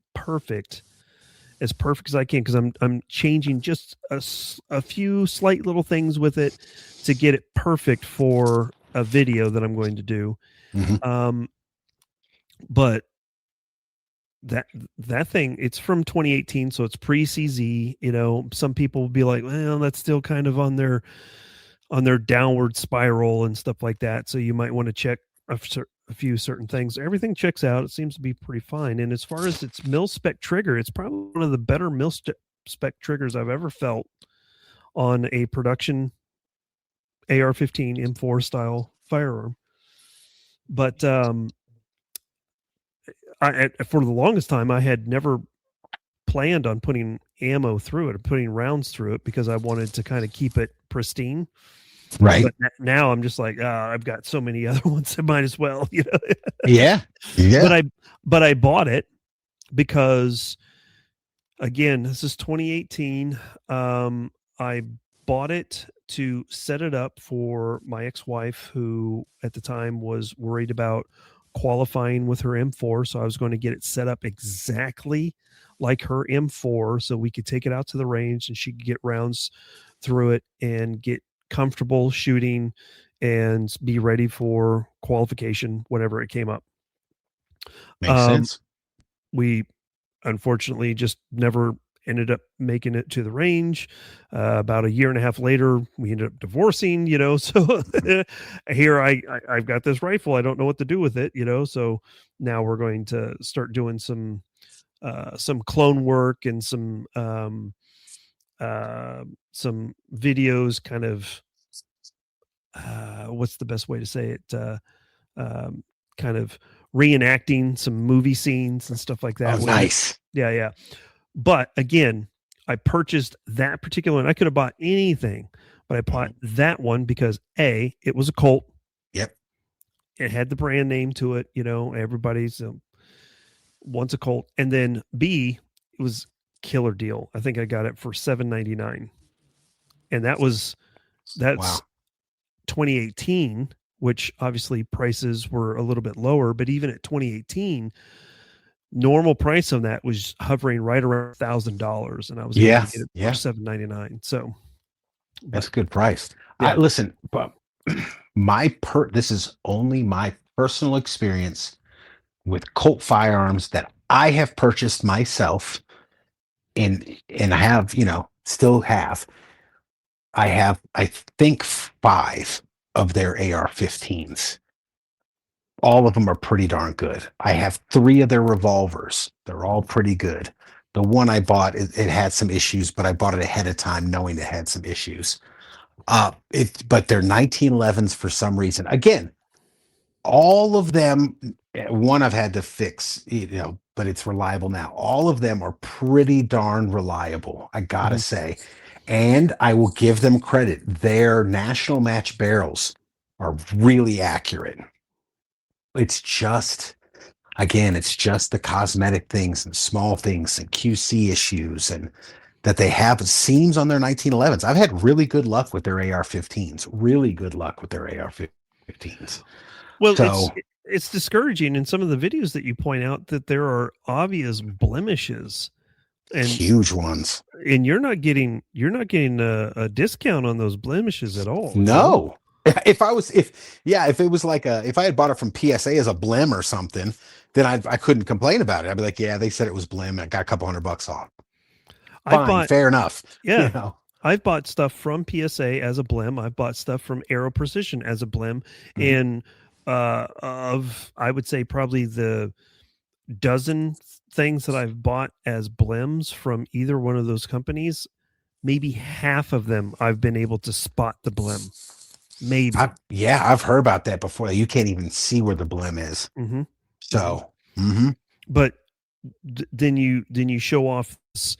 as perfect as I can, because I'm changing just a few slight little things with it to get it perfect for a video that I'm going to do. But that thing, it's from 2018, so it's pre-CZ. Some people will be like, well, that's still kind of on their downward spiral and stuff like that. So you might want to check a few certain things. Everything checks out. It seems to be pretty fine. And as far as its mil-spec trigger, it's probably one of the better mil-spec triggers I've ever felt on a production AR-15 M4 style firearm. But for the longest time, I had never planned on putting ammo through it or putting rounds through it, because I wanted to kind of keep it pristine. Right. But now I'm just like, I've got so many other ones, I might as well, Yeah. But I bought it because again, this is 2018. I bought it to set it up for my ex-wife, who at the time was worried about qualifying with her M4. So I was going to get it set up exactly like her M4 so we could take it out to the range and she could get rounds through it and get comfortable shooting and be ready for qualification whenever it came up. Makes sense. We unfortunately just never ended up making it to the range. About a year and a half later, we ended up divorcing, so here I've got this rifle. I don't know what to do with it, so now we're going to start doing some clone work and some videos, kind of what's the best way to say it, kind of reenacting some movie scenes and stuff like that. Oh, nice. Yeah. But again, I purchased that particular one. I could have bought anything, but I bought that one because A, it was a Colt. Yep. It had the brand name to it, everybody's wants a Colt. And then B, it was killer deal. I think I got it for $7.99. And that's Wow. 2018, which obviously prices were a little bit lower, but even at 2018, normal price on that was hovering right around $1,000, and I was able to get it for $7.99. So that's a good price. Yeah. Listen, but this is only my personal experience with Colt firearms that I have purchased myself, and I have, still have. I have, I think, 5 of their AR-15s. All of them are pretty darn good. I have 3 of their revolvers. They're all pretty good. The one I bought, it had some issues, but I bought it ahead of time knowing it had some issues. But they're 1911s for some reason. Again, all of them, one I've had to fix, but it's reliable now. All of them are pretty darn reliable, I gotta say. And I will give them credit. Their national match barrels are really accurate. It's just the cosmetic things and small things and QC issues and that they have seams on their 1911s. I've had really good luck with their AR-15s. Really good luck with their AR-15s. Well, so, it's discouraging in some of the videos that you point out that there are obvious blemishes and huge ones. And you're not getting a discount on those blemishes at all. No. If it was like if I had bought it from PSA as a blim or something, then I couldn't complain about it. I'd be like, yeah, they said it was blim. I got a couple $100 off. Fine, fair enough. Yeah. I've bought stuff from PSA as a blim. I've bought stuff from Aero Precision as a blim. And I would say probably the dozen things that I've bought as blims from either one of those companies, maybe half of them I've been able to spot the blim. Maybe. I've heard about that before. You can't even see where the blim is. So, but then you show off this,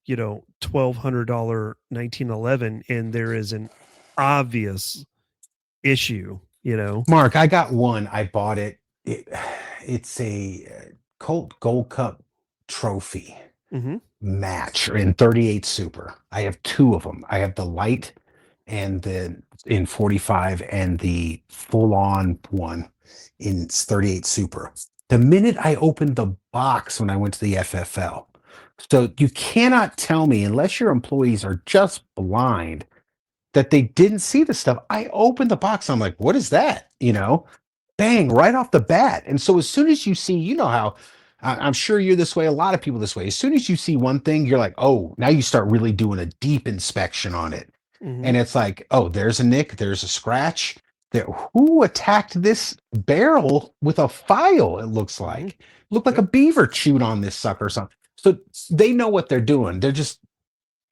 $1,200 1911, and there is an obvious issue. Mark, I got one. I bought it. It's a Colt Gold Cup trophy match in 38 Super. I have 2 of them. I have the light and the in 45 and the full-on one in 38 Super. The minute I opened the box when I went to the FFL, so you cannot tell me, unless your employees are just blind, that they didn't see the stuff. I opened the box. I'm like, what is that? Bang, right off the bat. And so as soon as you see, how I'm sure you're this way, a lot of people this way. As soon as you see one thing, you're like, oh, now you start really doing a deep inspection on it. And it's like, oh, there's a nick, there's a scratch. Who attacked this barrel with a file? It looks like. Looked like a beaver chewed on this sucker or something. So they know what they're doing. They're just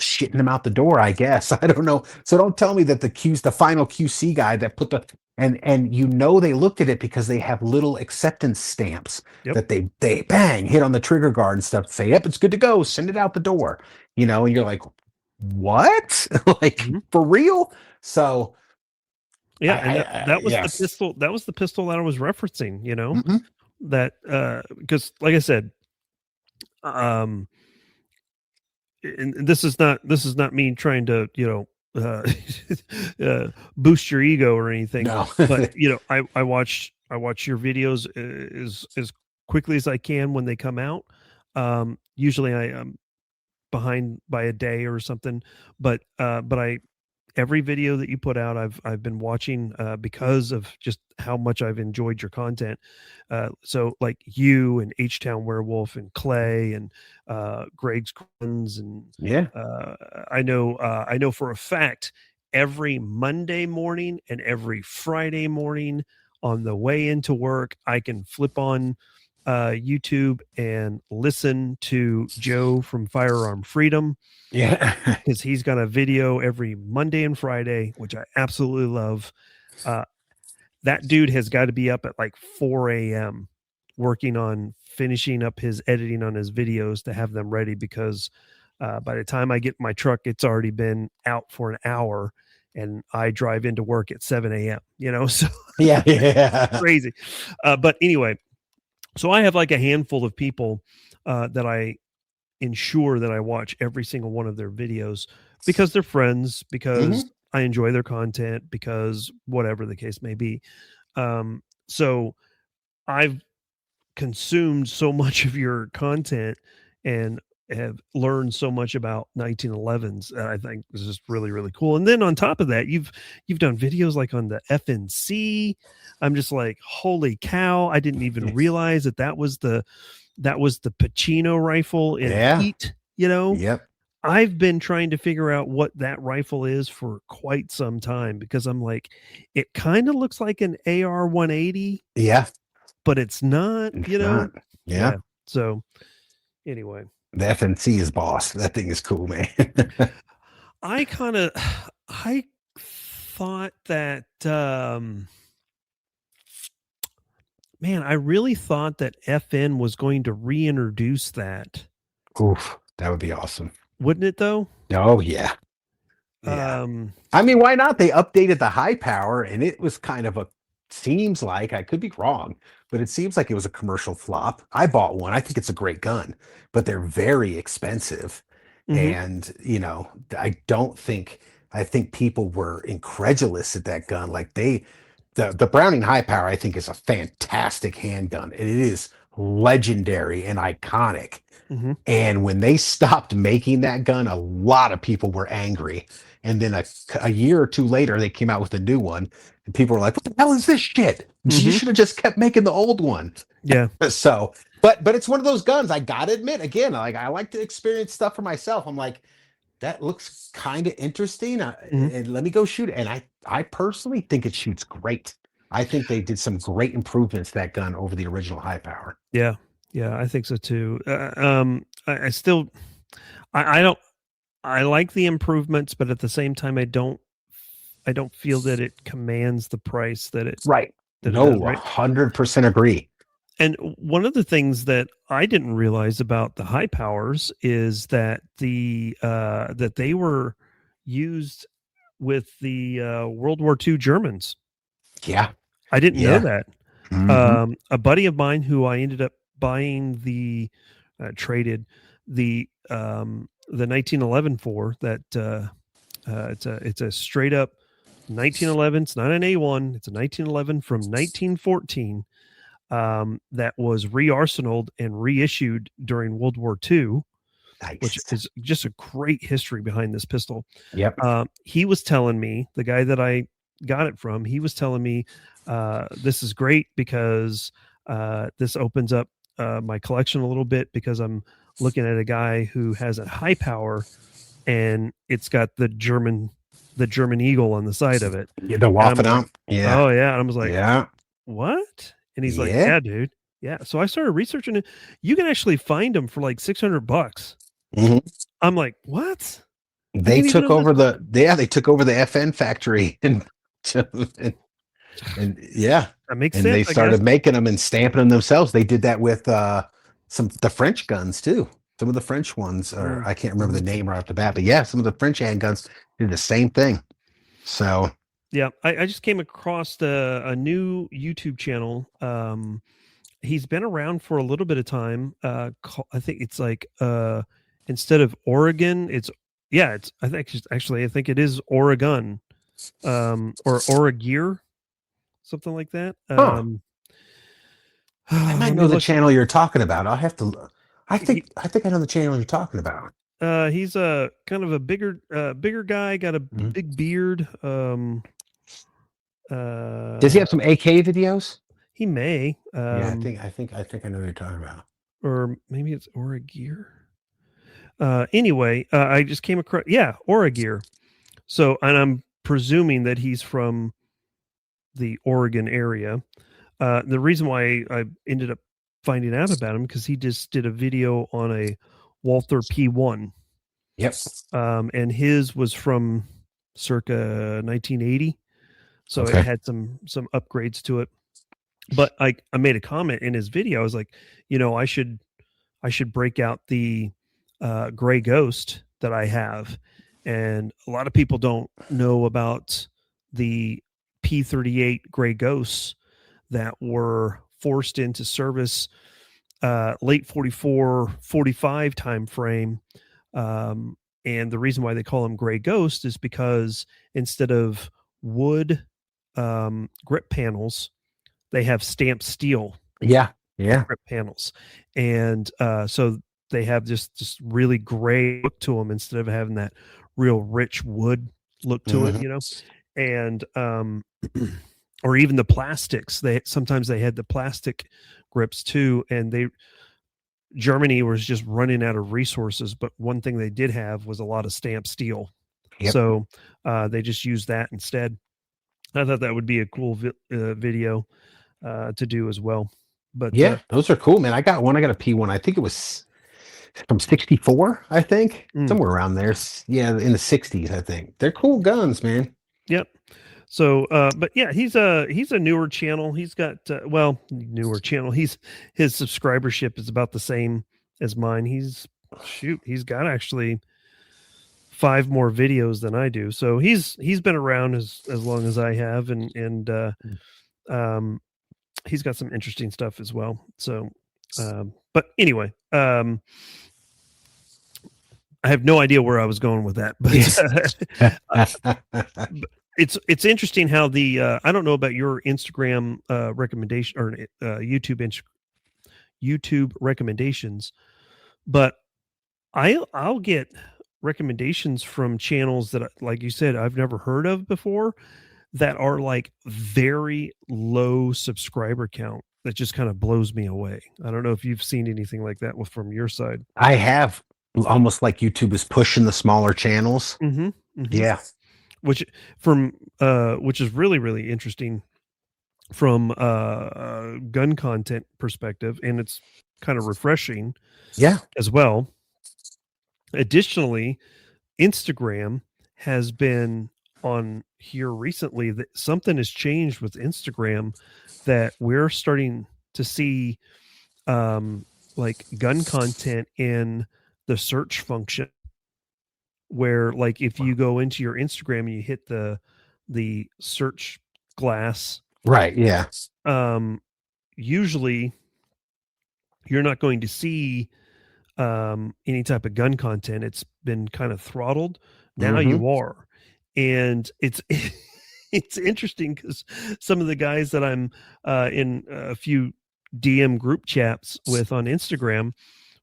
shitting them out the door, I guess. I don't know. So don't tell me that the final QC guy that put and they looked at it because they have little acceptance stamps that they bang hit on the trigger guard and stuff to say, yep, it's good to go, send it out the door, and you're like, what? For real? So that was the pistol. That was the pistol that I was referencing, that because like I said, and this is not me trying to, boost your ego or anything. No. But I watch your videos as quickly as I can when they come out. Usually I am behind by a day or something, but every video that you put out, I've been watching because of just how much I've enjoyed your content. So like you and H Town Werewolf and Clay and Greg's Guns and Yeah. I know for a fact every Monday morning and every Friday morning on the way into work, I can flip on YouTube and listen to Joe from Firearm Freedom. Yeah. Because he's got a video every Monday and Friday, which I absolutely love. That dude has got to be up at like 4 a.m. working on finishing up his editing on his videos to have them ready, because by the time I get in my truck, it's already been out for an hour and I drive into work at 7 a.m. So Yeah. crazy. But anyway, so I have like a handful of people that I ensure that I watch every single one of their videos because they're friends, because I enjoy their content, because whatever the case may be. So I've consumed so much of your content and have learned so much about 1911s. I think this is really, really cool. And then on top of that, you've done videos like on the FNC. I'm just like, holy cow. I didn't even realize that was the Pacino rifle in Heat, Yep. I've been trying to figure out what that rifle is for quite some time, because I'm like, it kind of looks like an AR 180. Yeah. But it's not, Not. Yeah. So anyway, The FNC is boss. That thing is cool, man. I thought that, man, I really thought that FN was going to reintroduce that. Oof, that would be awesome. Wouldn't it though? Oh yeah. Yeah. I mean, why not? They updated the high power and it was kind of seems like, I could be wrong, but it seems like it was a commercial flop. I bought one. I think it's a great gun, but they're very expensive. And, I think people were incredulous at that gun. Like the Browning high power, I think, is a fantastic handgun. And it is legendary and iconic. And when they stopped making that gun, a lot of people were angry. And then a year or two later, they came out with a new one, and people were like, "What the hell is this shit? You should have just kept making the old one." Yeah. So, but it's one of those guns. I gotta admit, again, I like to experience stuff for myself. I'm like, that looks kind of interesting, and let me go shoot it. And I personally think it shoots great. I think they did some great improvements to that gun over the original high power. Yeah. Yeah, I think so too. I still, I don't, I like the improvements, but at the same time, I don't feel that it commands the price that it. Right. No, 100% agree. And one of the things that I didn't realize about the high powers is that that they were used with the World War II Germans. Yeah. I didn't know that. A buddy of mine who I ended up buying traded the 1911 for, that it's a straight up 1911. It's not an A1. It's a 1911 from 1914 that was re-arsenaled and reissued during World War II. Nice. Which is just a great history behind this pistol. Yep. He was telling me, the guy that I got it from, he was telling me, this is great because this opens up my collection a little bit, because I'm looking at a guy who has a high power and it's got the German eagle on the side of it. Yeah, the Waffen. Yeah. Oh yeah. And I was like, yeah. What? And he's like, yeah, dude. Yeah. So I started researching it. You can actually find them for like $600. I'm like, what? They took over the FN factory and yeah, that makes sense. And they started making them and stamping them themselves. They did that with the French guns too. Some of the French ones, or I can't remember the name right off the bat, but yeah, some of the French handguns did the same thing. So yeah, I just came across a new YouTube channel. He's been around for a little bit of time. I think it's like instead of Oregon, it's I think it is Oregon, or Oregear, something like that. Huh. I might Let know me the look. channel you're talking about. I'll have to look. I think I know the channel you're talking about. He's a kind of a bigger guy, got a Mhm. big beard. Does he have some AK videos? He may. Yeah, I think I know what you're talking about. Or maybe it's Oregear. Anyway, I just came across, Oregear. So, and I'm presuming that he's from the Oregon area. The reason why I ended up finding out about him, because he just did a video on a Walther P1. Yep. And his was from circa 1980. So Okay. it had some upgrades to it. But I made a comment in his video. I was like, I should break out the Gray Ghost that I have. And a lot of people don't know about the P38 Gray Ghosts that were forced into service late 44, 45 time frame. And the reason why they call them Gray Ghost is because instead of wood grip panels, they have stamped steel. Yeah. Grip panels. And so they have this really gray look to them instead of having that real rich wood look to it, and or even the plastics. Sometimes they had the plastic grips too, and Germany was just running out of resources, but one thing they did have was a lot of stamped steel. Yep. So they just used that instead. I thought that would be a cool video to do as well. But yeah, those are cool, man. I got one. I got a P1. I think it was from 64, I think. Somewhere around there. Yeah, in the 60s, I think. They're cool guns, man. Yep. So, but yeah, he's a newer channel. He's got, newer channel. His subscribership is about the same as mine. He's got actually 5 more videos than I do. So he's been around as long as I have. And he's got some interesting stuff as well. So, but anyway, I have no idea where I was going with that, but it's interesting how the I don't know about your Instagram recommendation or YouTube recommendations, but I'll get recommendations from channels that, like you said, I've never heard of before, that are like very low subscriber count. That just kind of blows me away. I don't know if you've seen anything like that from your side. I have, almost like YouTube is pushing the smaller channels. Mm-hmm, mm-hmm. Yeah. Which is really, really interesting from gun content perspective, and it's kind of refreshing. Yeah. As well. Additionally, Instagram has been on here recently that something has changed with Instagram, that we're starting to see like gun content in the search function, where like if you go into your Instagram and you hit the search glass, right, yeah, usually you're not going to see any type of gun content. It's been kind of throttled. Now you are. And it's it's interesting because some of the guys that I'm in a few DM group chats with on Instagram,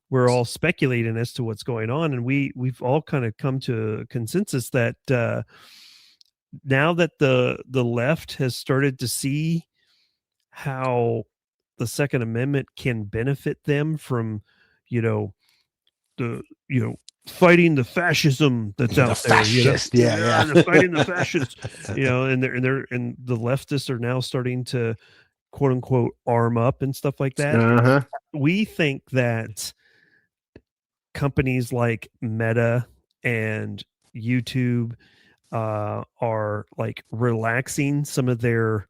we're all speculating as to what's going on, and we've all kind of come to a consensus that now that the left has started to see how the Second Amendment can benefit them from, fighting the fascism that's out there. They're fighting the fascists, and the leftists are now starting to quote unquote arm up and stuff like that. We think that companies like Meta and YouTube are like relaxing some of their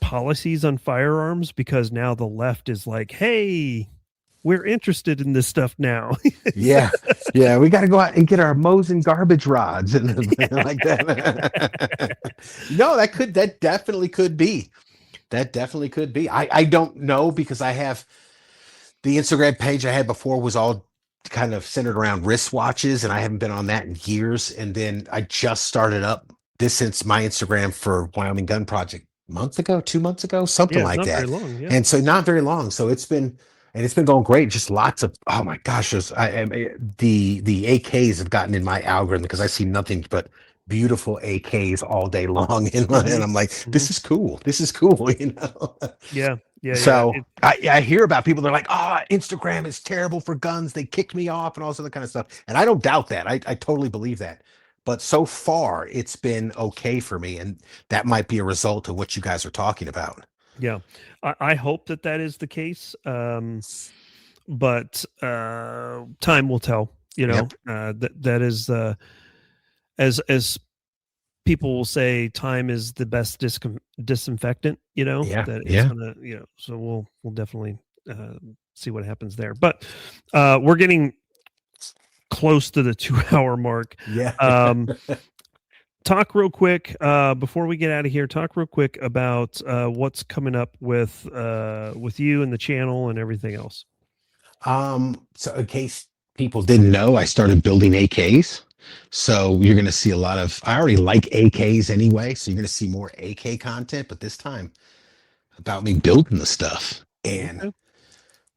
policies on firearms, because now the left is like, hey, we're interested in this stuff now. yeah, we got to go out and get our Mosin garbage rods and like that. No, that definitely could be. I don't know, because I have the Instagram page I had before was all kind of centered around wristwatches, and I haven't been on that in years. And then I just started up this since my Instagram for Wyoming Gun Project a month ago, 2 months ago, something Yeah, like not very that. long. Yeah. And so not very long. So it's been going great. Just lots of, oh my gosh, the AKs have gotten in my algorithm because I see nothing but beautiful AKs all day long, and I'm like, this is cool. This is cool, you know. Yeah. So I hear about people, they're like, oh, Instagram is terrible for guns. They kicked me off and all this other kind of stuff. And I don't doubt that. I totally believe that. But so far, it's been okay for me. And that might be a result of what you guys are talking about. Yeah. I hope that is the case. But time will tell, you know. That is as people will say, time is the best disinfectant, you know. That it's gonna, you know, so we'll definitely see what happens there. But we're getting close to the 2-hour mark. Talk real quick before we get out of here. Talk real quick about what's coming up with you and the channel and everything else. So in case people didn't know, I started building AKs. So you're going to see a lot of, I already like AKs anyway. So you're going to see more AK content, but this time about me building the stuff. And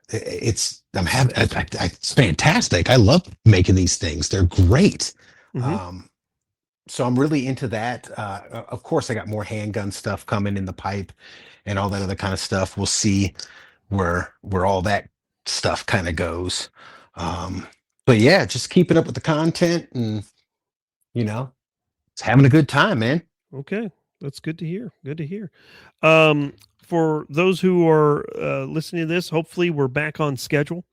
it's fantastic. I love making these things. They're great. So I'm really into that. Of course, I got more handgun stuff coming in the pipe and all that other kind of stuff. We'll see where all that stuff kind of goes. But yeah, just keeping up with the content and, you know, it's having a good time, man. Okay. That's good to hear. Good to hear. For those who are listening to this, hopefully we're back on schedule.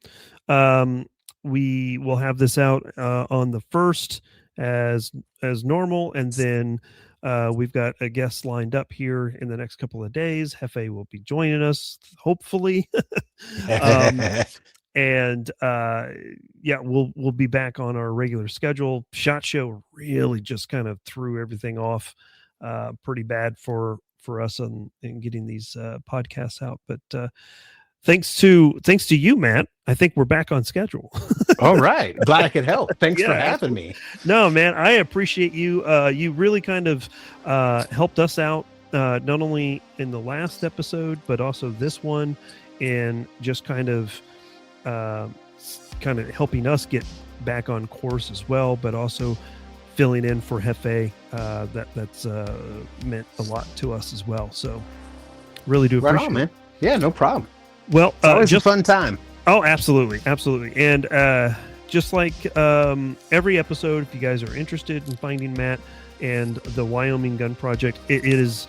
We will have this out on the 1st as normal, and then we've got a guest lined up here in the next couple of days. Jefe will be joining us, hopefully. And yeah, we'll be back on our regular schedule. SHOT Show really just kind of threw everything off pretty bad for us in getting these podcasts out. But thanks to you, Matt, I think we're back on schedule. All right. Glad I could help. Thanks for having me. No, man, I appreciate you. You really kind of helped us out, not only in the last episode, but also this one, and just kind of helping us get back on course as well, but also filling in for Jefe. That's meant a lot to us as well. So really do appreciate it. Man. Yeah, no problem. Well, it's always a fun time. Oh, absolutely. And just like every episode, if you guys are interested in finding Matt and the Wyoming Gun Project, his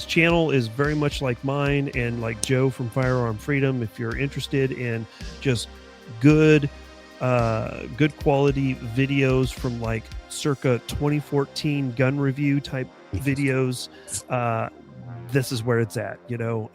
channel is very much like mine and like Joe from Firearm Freedom. If you're interested in just good quality videos from like circa 2014 gun review type videos, this is where it's at. You know,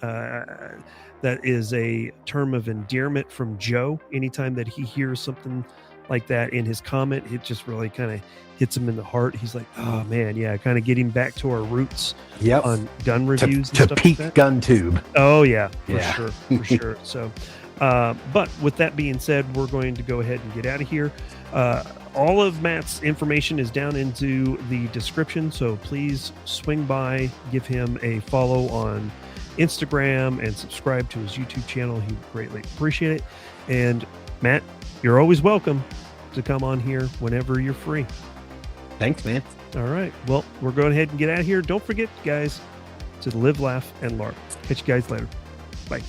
that is a term of endearment from Joe. Anytime that he hears something like that in his comment, it just really kind of hits him in the heart. He's like, oh man, yeah, kind of getting back to our roots on gun reviews to peak like GunTube. Oh yeah, for sure. So but with that being said, we're going to go ahead and get out of here. All of Matt's information is down into the description, so please swing by, give him a follow on Instagram, and subscribe to his YouTube channel. He would greatly appreciate it. And Matt, you're always welcome to come on here whenever you're free. Thanks, man. All right. Well, we're going ahead and get out of here. Don't forget, guys, to live, laugh, and LARP. Catch you guys later. Bye.